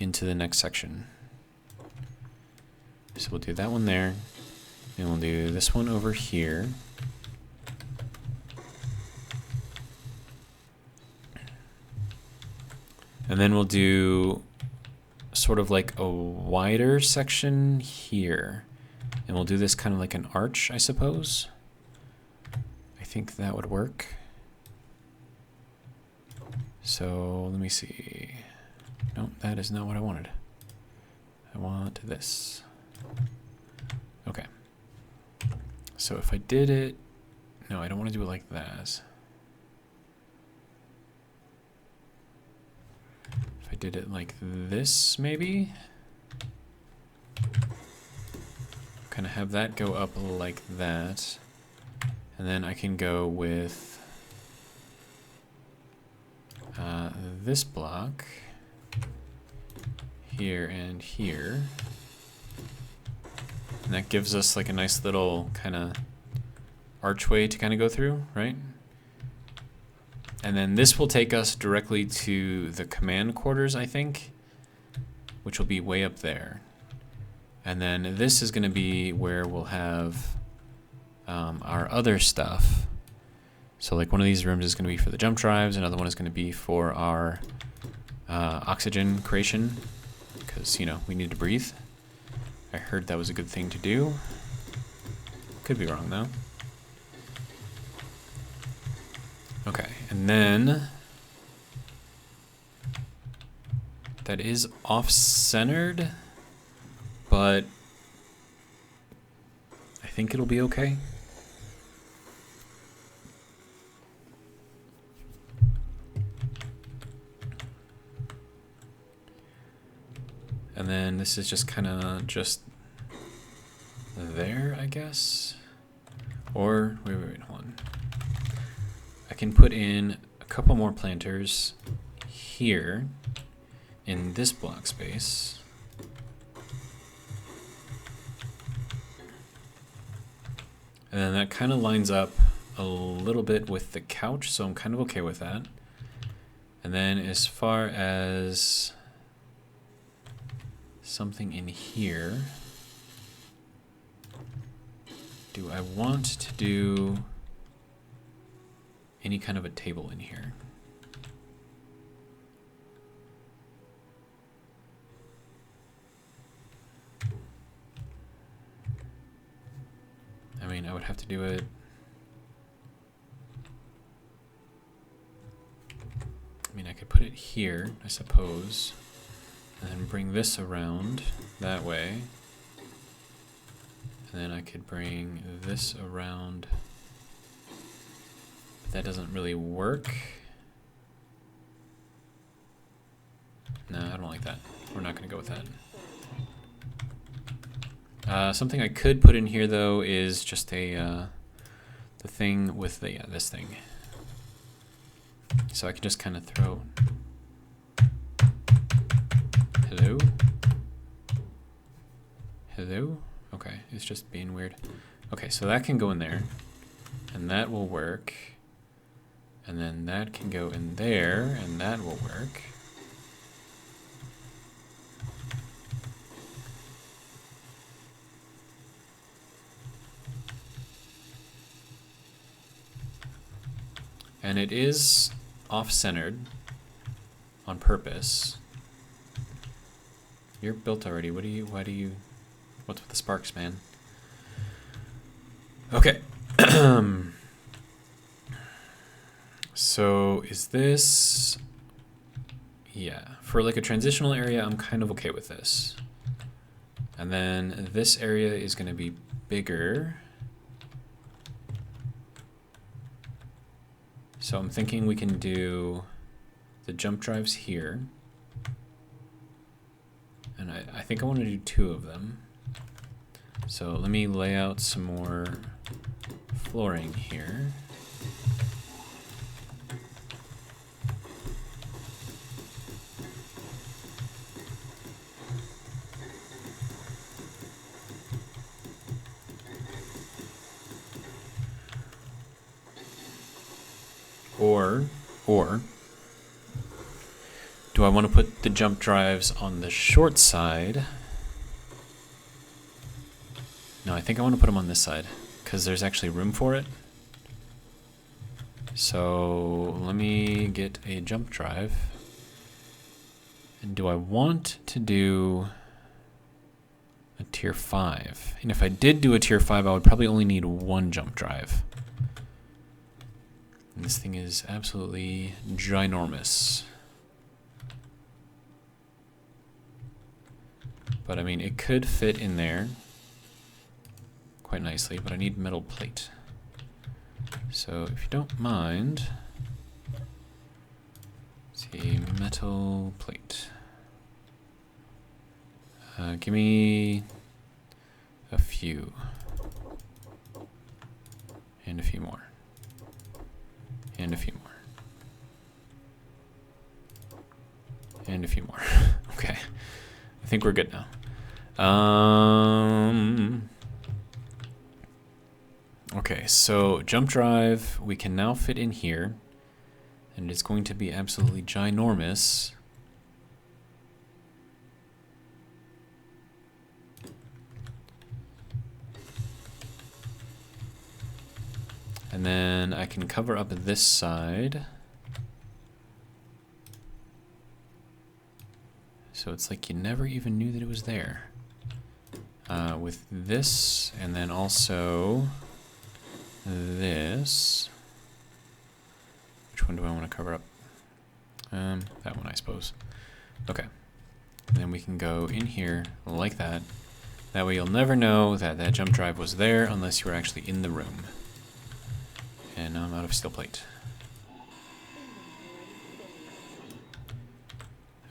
into the next section. So we'll do that one there, and we'll do this one over here. And then we'll do sort of like a wider section here. And we'll do this kind of like an arch, I suppose. I think that would work. So let me see. Nope, that is not what I wanted. I want this. Okay. So if I did it, no, I don't want to do it like that. If I did it like this, maybe? Kind of have that go up like that. And then I can go with this block here and here. And that gives us like a nice little kind of archway to kind of go through, right? And then this will take us directly to the command quarters, I think, which will be way up there. And then this is going to be where we'll have our other stuff. So like one of these rooms is going to be for the jump drives, another one is going to be for our oxygen creation, because, you know, we need to breathe. I heard that was a good thing to do. Could be wrong though. Okay, and then that is off-centered, but I think it'll be okay. And then this is just kind of just there, I guess. Or, wait, hold on. I can put in a couple more planters here in this block space. And then that kind of lines up a little bit with the couch, so I'm kind of okay with that. And then as far as something in here, do I want to do any kind of a table in here? I mean, I would have to do it. I mean, I could put it here, I suppose, and then bring this around that way. And then I could bring this around. But that doesn't really work. No, I don't like that. We're not going to go with that. Something I could put in here though is just a the thing with the this thing. So I can just kind of throw. Hello? Hello? Okay, it's just being weird. Okay, so that can go in there, and that will work. And then that can go in there, and that will work. And it is off-centered on purpose. You're built already. Why do you, what's with the sparks, man? Okay. So is this, yeah, for like a transitional area, I'm kind of okay with this. And then this area is going to be bigger. So I'm thinking we can do the jump drives here. And I think I want to do 2 of them. So let me lay out some more flooring here. Or do I want to put the jump drives on the short side? No, I think I want to put them on this side because there's actually room for it. So let me get a jump drive do I want to do a tier 5? And if I did do a tier 5, I would probably only need one jump drive. And this thing is absolutely ginormous. But I mean, it could fit in there quite nicely, but I need metal plate. So if you don't mind, let's see, metal plate. Give me a few. And a few more. And a few more. And a few more. Okay. I think we're good now. Okay, so jump drive we can now fit in here, and it's going to be absolutely ginormous. And then I can cover up this side. So it's like you never even knew that it was there. With this, and then also this. Which one do I want to cover up? That one, I suppose. Okay. And then we can go in here like that. That way you'll never know that that jump drive was there unless you were actually in the room. And now I'm out of steel plate.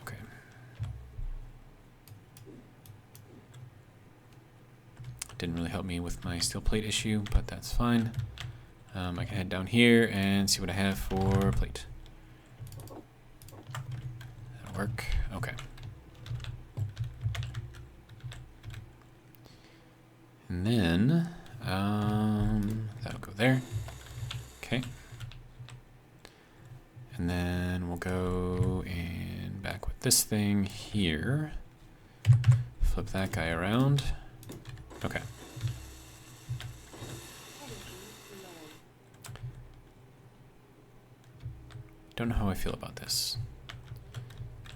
Okay. Didn't really help me with my steel plate issue, but that's fine. I can head down here and see what I have for plate. That'll work. Okay. And then that'll go there. Okay. And then we'll go in back with this thing here. Flip that guy around. Okay. Don't know how I feel about this.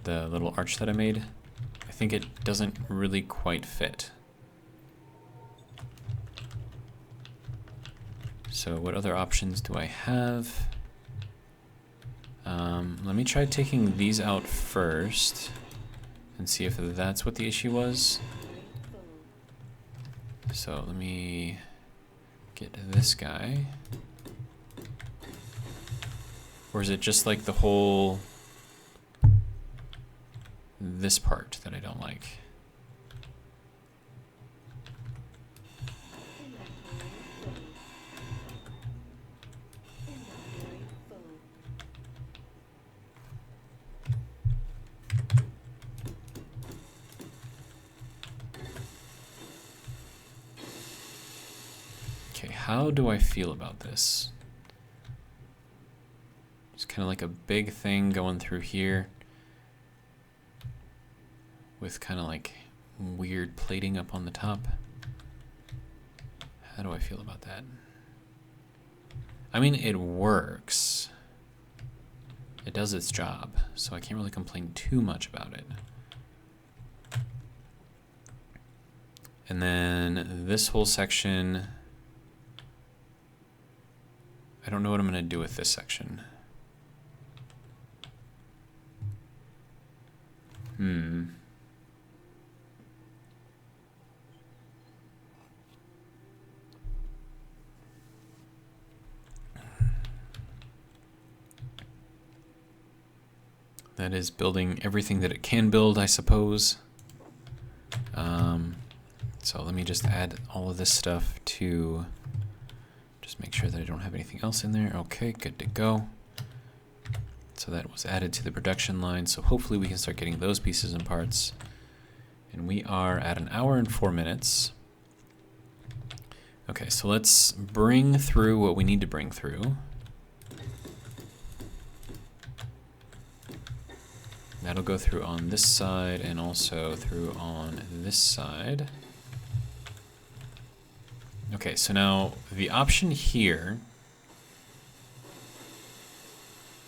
The little arch that I made, I think it doesn't really quite fit. So what other options do I have? Let me try taking these out first and see if that's what the issue was. So let me get this guy. Or is it just like the whole, this part that I don't like? Okay, how do I feel about this? It's kind of like a big thing going through here with kind of like weird plating up on the top. How do I feel about that? I mean, it works. It does its job, so I can't really complain too much about it. And then this whole section, I don't know what I'm going to do with this section. That is building everything that it can build, I suppose. So let me just add all of this stuff to just make sure that I don't have anything else in there. Okay, good to go. So that was added to the production line. So hopefully we can start getting those pieces and parts. And we are at 1 hour and 4 minutes. Okay, so let's bring through what we need to bring through. That'll go through on this side and also through on this side. Okay, so now the option here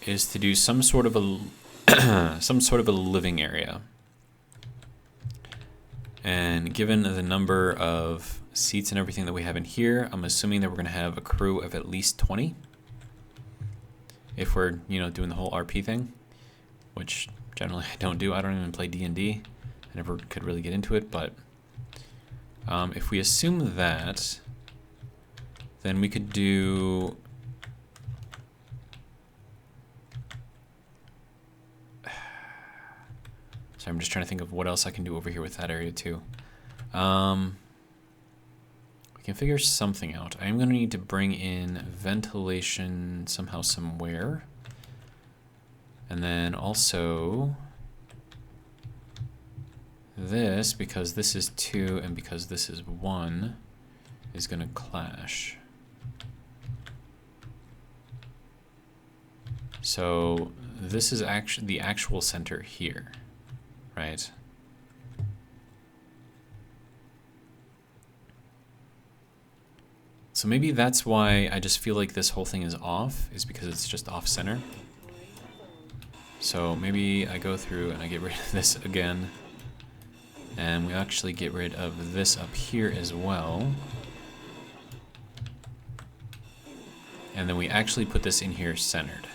is to do some sort of a some sort of a living area. And given the number of seats and everything that we have in here, I'm assuming that we're going to have a crew of at least 20. If we're, doing the whole RP thing, which generally I don't do. I don't even play D&D. I never could really get into it, but if we assume that, then we could do... Sorry, I'm just trying to think of what else I can do over here with that area too. We can figure something out. I'm going to need to bring in ventilation somehow, somewhere. And then also this, because this is 2 and because this is 1, is going to clash. So this is actually the actual center here, right? So maybe that's why I just feel like this whole thing is off, is because it's just off center. So maybe I go through and I get rid of this again. And we actually get rid of this up here as well. And then we actually put this in here centered.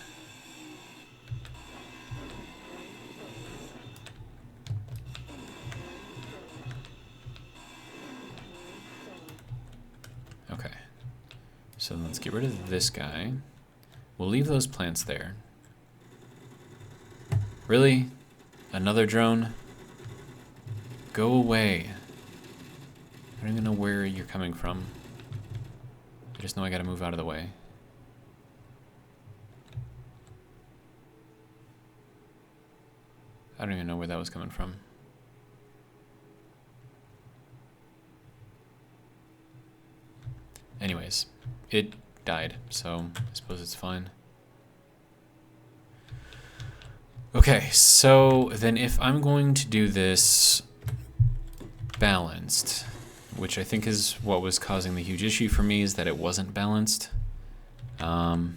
Okay. So let's get rid of this guy. We'll leave those plants there. Really? Another drone? Go away. I don't even know where you're coming from. I just know I gotta move out of the way. I don't even know where that was coming from. Anyways, it died, so I suppose it's fine. Okay, so then if I'm going to do this balanced, which I think is what was causing the huge issue for me, is that it wasn't balanced, then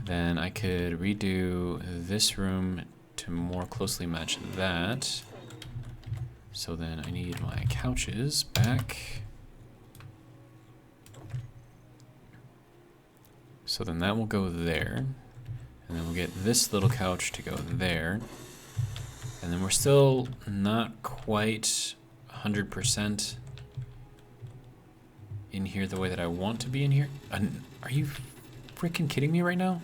I could redo this room to more closely match that. So then I need my couches back. So then that will go there. And then we'll get this little couch to go there. And then we're still not quite 100% in here the way that I want to be in here. Are you freaking kidding me right now?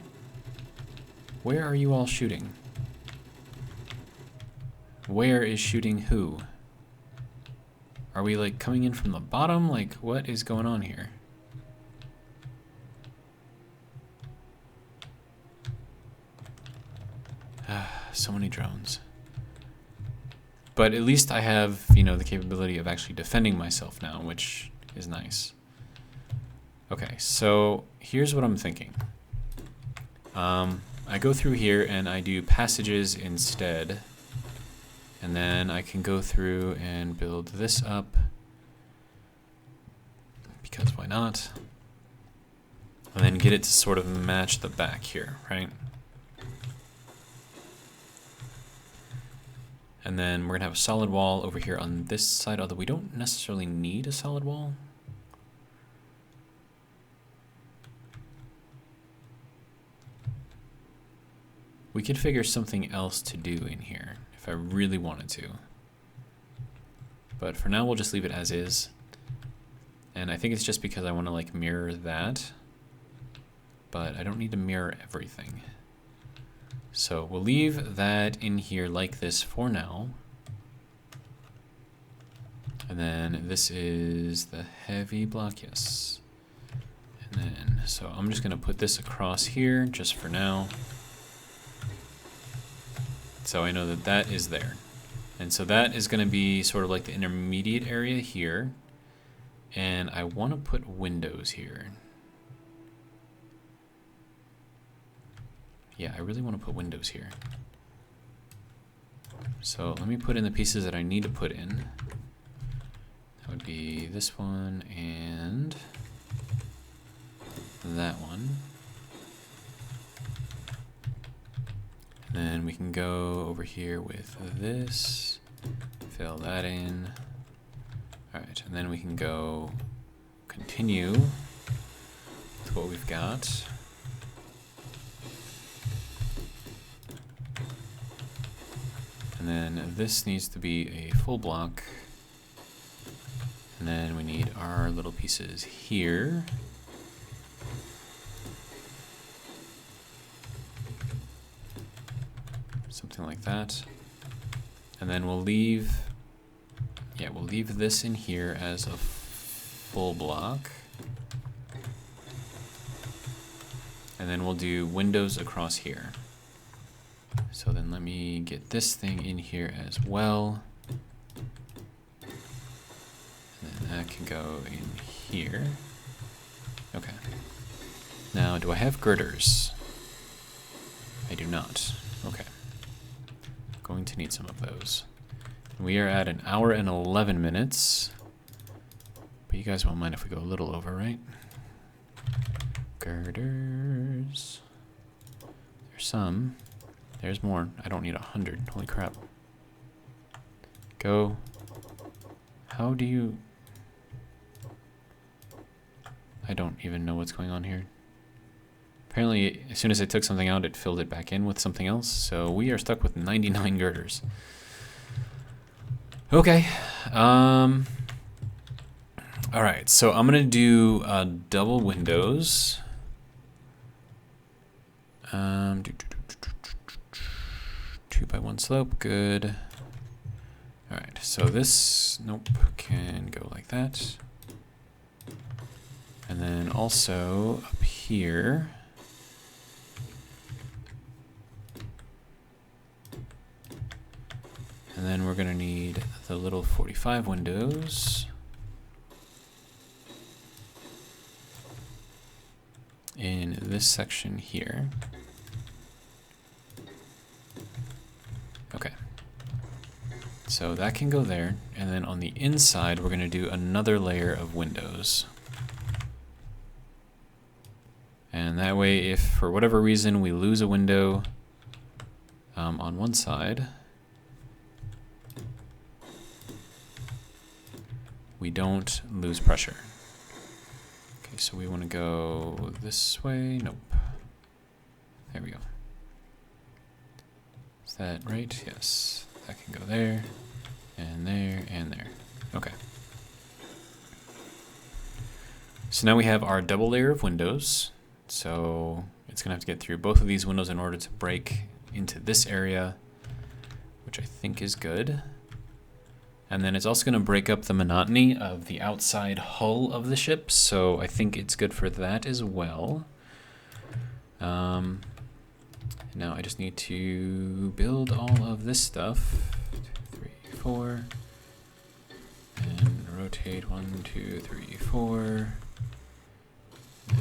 Where are you all shooting? Where is shooting who? Are we like coming in from the bottom? Like, what is going on here? So many drones. But at least I have, the capability of actually defending myself now, which is nice. Okay, so here's what I'm thinking. I go through here and I do passages instead. And then I can go through and build this up. Because why not? And then get it to sort of match the back here, right? And then we're gonna have a solid wall over here on this side, although we don't necessarily need a solid wall. We could figure something else to do in here if I really wanted to. But for now, we'll just leave it as is. And I think it's just because I want to like mirror that, but I don't need to mirror everything. So we'll leave that in here like this for now. And then this is the heavy block, yes. And then, so I'm just gonna put this across here just for now. So I know that that is there. And so that is gonna be sort of like the intermediate area here. And I wanna put windows here. Yeah, I really want to put windows here. So let me put in the pieces that I need to put in. That would be this one and that one. And then we can go over here with this, fill that in. All right, and then we can go continue with what we've got. And then this needs to be a full block. And then we need our little pieces here. Something like that. And then we'll leave this in here as a full block. And then we'll do windows across here. So then let me get this thing in here as well. And then that can go in here. Okay. Now, do I have girders? I do not. Okay. Going to need some of those. We are at 1 hour and 11 minutes. But you guys won't mind if we go a little over, right? Girders. There's some. There's more. I don't need 100. Holy crap. Go. How do you... I don't even know what's going on here. Apparently, as soon as I took something out, it filled it back in with something else. So we are stuck with 99 girders. Okay. All right. So I'm going to do double windows. 2x1 slope. Good. All right. So this, nope, can go like that. And then also up here. And then we're going to need the little 45 windows in this section here. Okay. So that can go there. And then on the inside, we're going to do another layer of windows. And that way, if for whatever reason we lose a window on one side, we don't lose pressure. Okay, so we want to go this way. Nope. There we go. Is that right? Yes. That can go there, and there, and there. Okay. So now we have our double layer of windows. So it's going to have to get through both of these windows in order to break into this area, which I think is good. And then it's also going to break up the monotony of the outside hull of the ship, so I think it's good for that as well. Now I just need to build all of this stuff. 2, 3, 4. And rotate 1, 2, 3, 4. And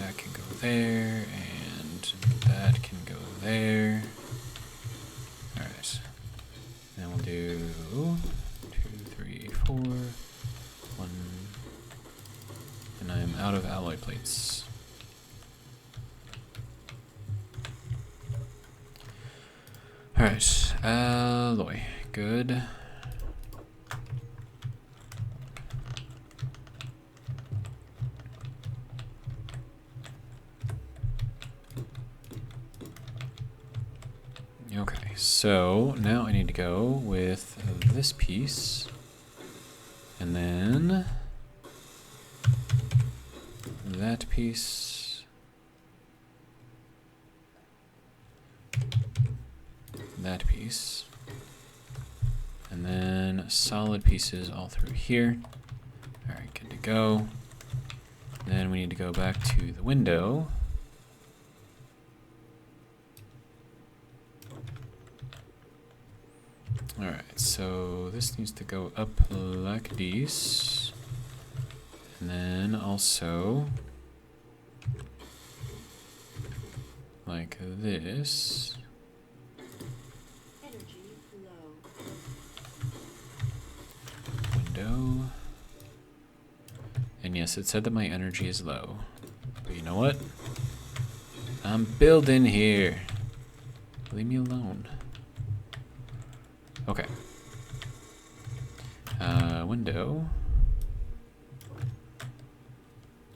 that can go there, and that can go there. Alright. Then we'll do 2, 3, 4, 1. And I'm out of alloy plates. Alright, alloy. Good. Okay, so now I need to go with this piece, and then that piece, that piece, and then solid pieces all through here. All right, good to go. Then we need to go back to the window. Alright, so this needs to go up like this, and then also like this. Energy low. Window. And yes, it said that my energy is low. But you know what? I'm building here. Leave me alone. Okay. Window.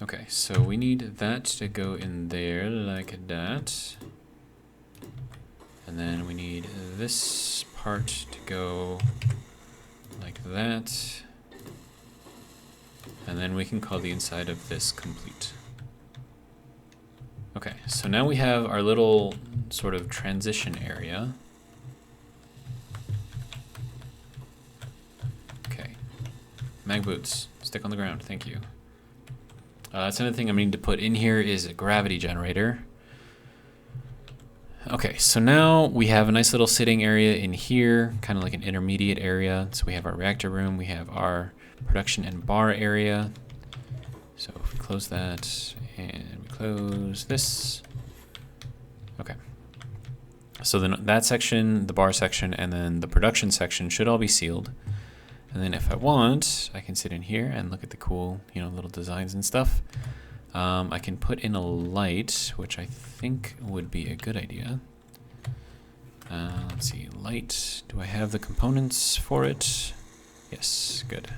Okay, so we need that to go in there like that. And then we need this part to go like that. And then we can call the inside of this complete. Okay, so now we have our little sort of transition area. Okay. Mag boots, stick on the ground, thank you. That's another thing I need to put in here is a gravity generator. Okay, so now we have a nice little sitting area in here, kind of like an intermediate area. So we have our reactor room, we have our production and bar area. So if we close that and we close this. Okay. So then that section, the bar section, and then the production section should all be sealed. And then if I want, I can sit in here and look at the cool, you know, little designs and stuff. I can put in a light, which I think would be a good idea. Let's see, light. Do I have the components for it? Yes, good.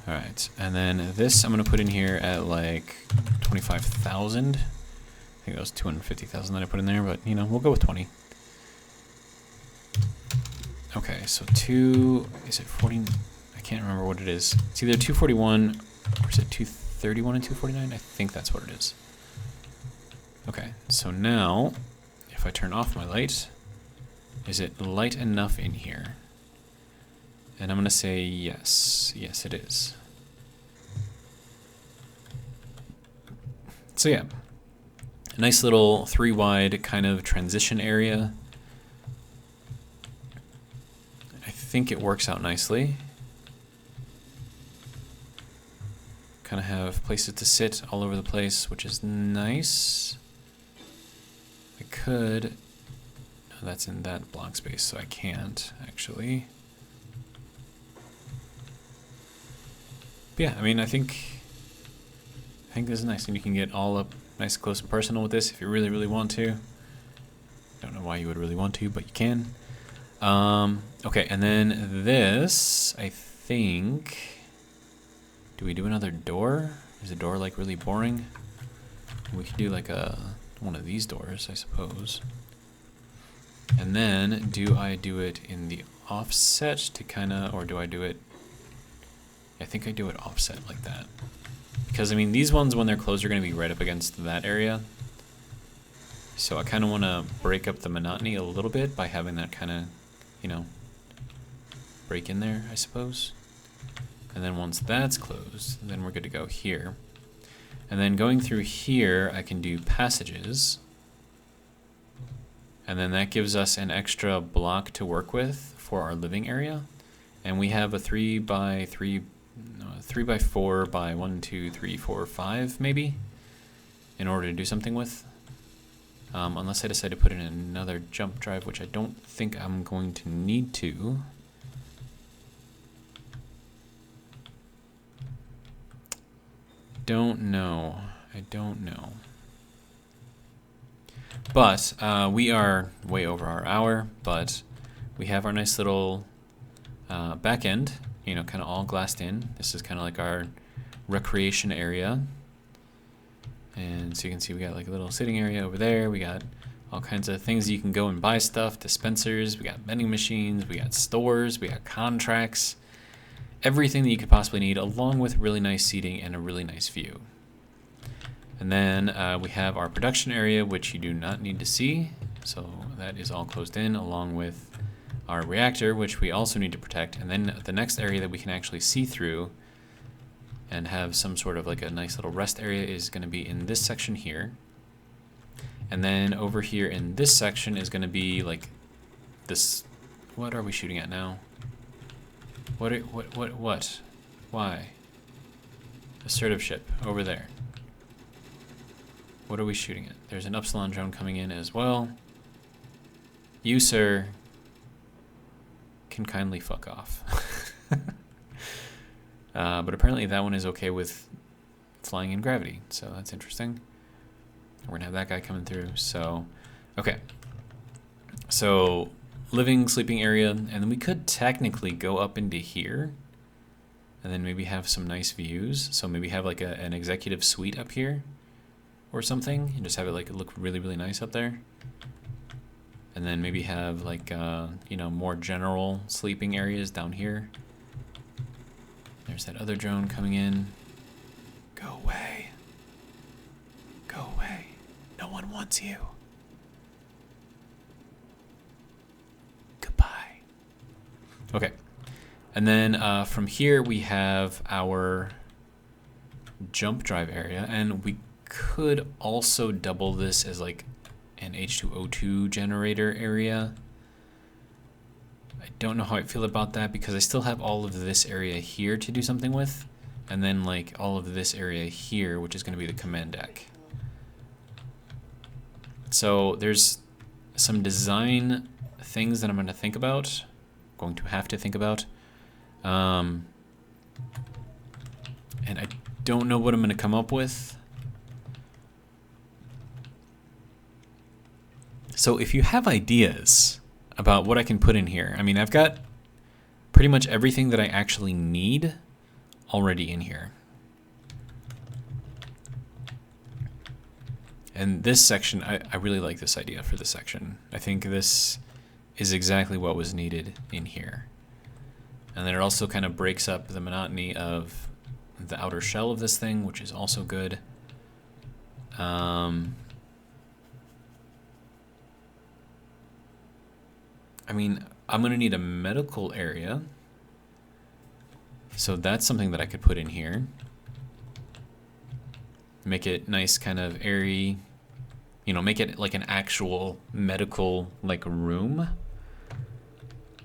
All right, and then this I'm gonna put in here at like 25,000. I think that was 250,000 that I put in there, but you know, we'll go with 20. Okay, so is it 40? I can't remember what it is. It's either 241 or is it 231 and 249? I think that's what it is. Okay, so now if I turn off my light, is it light enough in here? And I'm gonna say yes. Yes, it is. So yeah, a nice little 3-wide kind of transition area. I think it works out nicely. Kind of have places to sit all over the place, which is nice. I could, oh, that's in that block space, so I can't actually. But yeah, I mean, I think this is nice, and you can get all up nice, close, and personal with this if you really, really want to. Don't know why you would really want to, but you can. Okay, and then this, I think. Do we do another door? Is a door like really boring? We could do like one of these doors, I suppose. And then do I do it in the offset to kind of, or do I do it? I think I do it offset like that. Because I mean, these ones when they're closed are going to be right up against that area. So I kind of want to break up the monotony a little bit by having that kind of, you know, break in there, I suppose. And then once that's closed, then we're good to go here. And then going through here, I can do passages. And then that gives us an extra block to work with for our living area. And we have a 3 by 4 by 1, 2, 3, 4, 5 maybe, in order to do something with. Unless I decide to put in another jump drive, which I don't think I'm going to need to. Don't know. I don't know. But we are way over our hour, but we have our nice little back end, you know, kind of all glassed in. This is kind of like our recreation area. And so you can see we got like a little sitting area over there. We got all kinds of things you can go and buy stuff, dispensers, we got vending machines, we got stores, we got contracts. Everything that you could possibly need, along with really nice seating and a really nice view. And then we have our production area, which you do not need to see. So that is all closed in, along with our reactor, which we also need to protect. And then the next area that we can actually see through and have some sort of like a nice little rest area is going to be in this section here. And then over here in this section is going to be like this. What are we shooting at now? What? Why? Assertive ship over there. What are we shooting at? There's an Upsilon drone coming in as well. You, sir, can kindly fuck off. But apparently that one is okay with flying in gravity, so that's interesting. We're gonna have that guy coming through, so, okay. So living, sleeping area, and then we could technically go up into here and then maybe have some nice views. So maybe have like an executive suite up here or something, and just have it like look really, really nice up there. And then maybe have like, you know, more general sleeping areas down here. There's that other drone coming in. Go away. Go away. No one wants you. Goodbye. Okay. And then from here we have our jump drive area, and we could also double this as like an H2O2 generator area. I don't know how I feel about that because I still have all of this area here to do something with, and then like all of this area here, which is going to be the command deck. So there's some design things that I'm going to think about, going to have to think about. And I don't know what I'm going to come up with. So if you have ideas about what I can put in here, I mean, I've got pretty much everything that I actually need already in here. And this section, I really like this idea for this section. I think this is exactly what was needed in here. And then it also kind of breaks up the monotony of the outer shell of this thing, which is also good. I mean, I'm going to need a medical area. So that's something that I could put in here. Make it nice, kind of airy, you know, make it like an actual medical like room.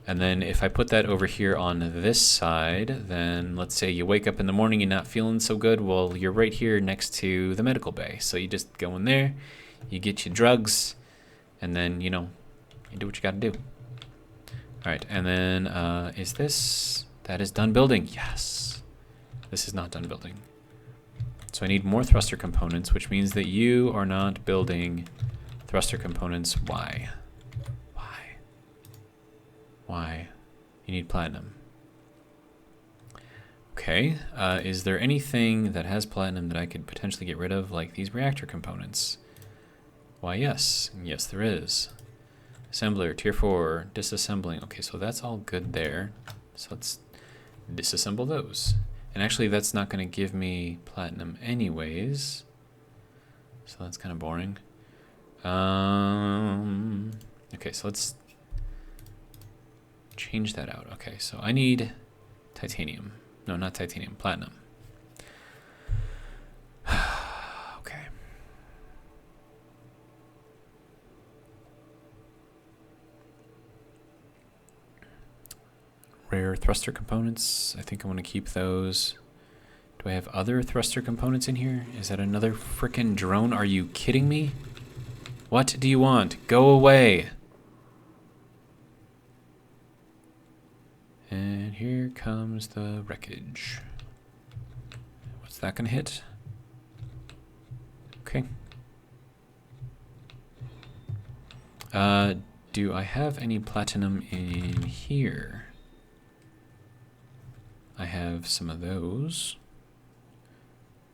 And then if I put that over here on this side, then let's say you wake up in the morning, you're not feeling so good. Well, you're right here next to the medical bay. So you just go in there, you get your drugs, and then, you know, you do what you got to do. All right, and then is this, that is done building. Yes, this is not done building. So I need more thruster components, which means that you are not building thruster components. Why? Why? Why? You need platinum. Okay, is there anything that has platinum that I could potentially get rid of, like these reactor components? Why, yes. Yes, there is. Assembler, tier 4, disassembling. Okay, so that's all good there. So let's disassemble those. And actually, that's not going to give me platinum anyways. So that's kind of boring. Okay, so let's change that out. Okay, so I need titanium. No, not titanium, platinum. Okay. Rare thruster components. I think I want to keep those. Do I have other thruster components in here? Is that another frickin' drone? Are you kidding me? What do you want? Go away. And here comes the wreckage. What's that gonna hit? Okay. Do I have any platinum in here? I have some of those.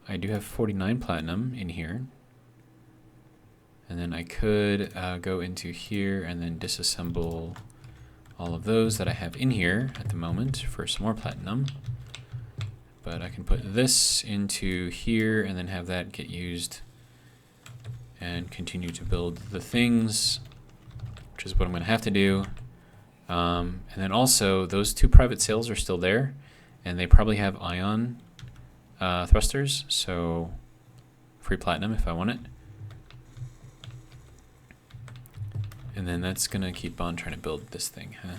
I do have 49 platinum in here. And then I could go into here and then disassemble all of those that I have in here at the moment for some more platinum. But I can put this into here and then have that get used and continue to build the things, which is what I'm going to have to do. And then also, those 2 private sales are still there. And they probably have ion thrusters, so free platinum if I want it. And then that's gonna keep on trying to build this thing, huh?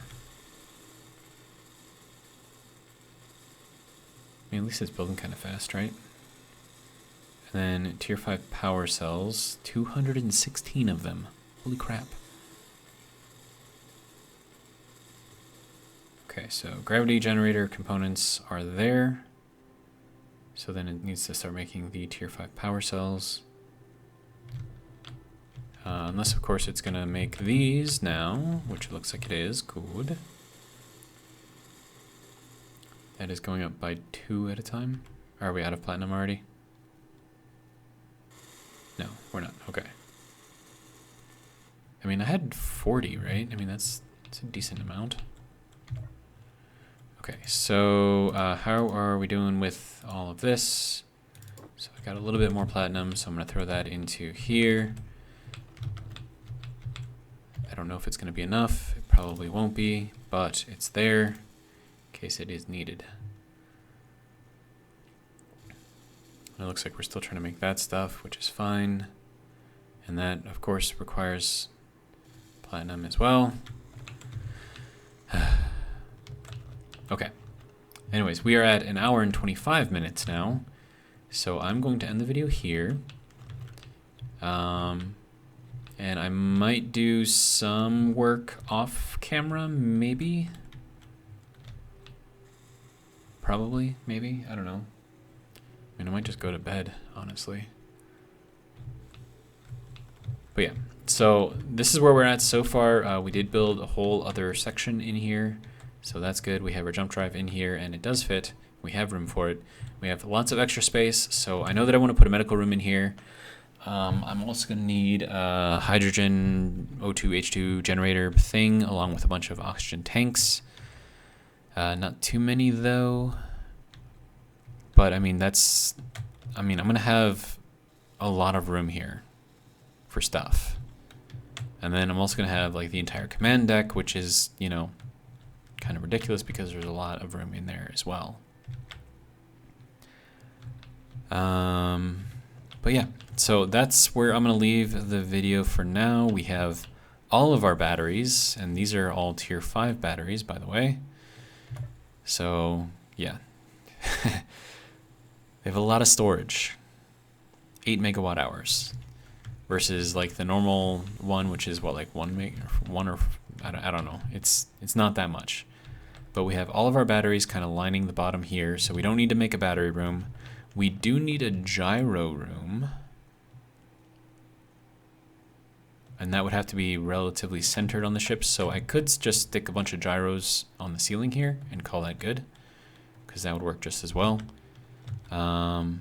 I mean, at least it's building kind of fast, right? And then tier 5 power cells, 216 of them. Holy crap. Okay, so gravity generator components are there. So then it needs to start making the tier 5 power cells. Unless, of course, it's going to make these now, which it looks like it is. Good. That is going up by 2 at a time. Are we out of platinum already? No, we're not. Okay. I mean, I had 40, right? I mean, that's a decent amount. Okay, so how are we doing with all of this? So I got a little bit more platinum, so I'm going to throw that into here. I don't know if it's going to be enough. It probably won't be, but it's there in case it is needed. It looks like we're still trying to make that stuff, which is fine. And that, of course, requires platinum as well. Okay. Anyways, we are at 1 hour and 25 minutes now. So I'm going to end the video here. And I might do some work off camera, maybe. Probably, maybe. I don't know. I mean, I might just go to bed, honestly. But yeah, so this is where we're at so far. We did build a whole other section in here, so that's good. We have our jump drive in here, and it does fit. We have room for it. We have lots of extra space, so I know that I want to put a medical room in here. I'm also going to need a hydrogen O2 H2 generator thing, along with a bunch of oxygen tanks. Not too many, though. But, I mean, I'm going to have a lot of room here for stuff. And then I'm also going to have, like, the entire command deck, which is, you know, kind of ridiculous because there's a lot of room in there as well. But yeah, so that's where I'm going to leave the video for now. We have all of our batteries, and these are all tier 5 batteries, by the way. So, yeah. They have a lot of storage. 8 megawatt hours. Versus like the normal one, which is what, like 1 or I don't know. It's not that much. But we have all of our batteries kind of lining the bottom here, so we don't need to make a battery room. We do need a gyro room. And that would have to be relatively centered on the ship, so I could just stick a bunch of gyros on the ceiling here and call that good, because that would work just as well. I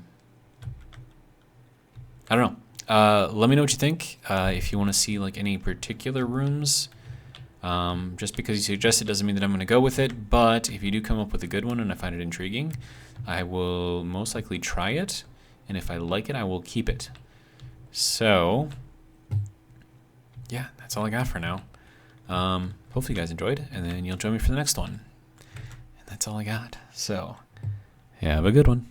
don't know. Let me know what you think. If you want to see like any particular rooms, just because you suggest it doesn't mean that I'm going to go with it. But if you do come up with a good one and I find it intriguing, I will most likely try it. And if I like it, I will keep it. So, yeah, that's all I got for now. Hopefully you guys enjoyed, and then you'll join me for the next one. And that's all I got. So, yeah, have a good one.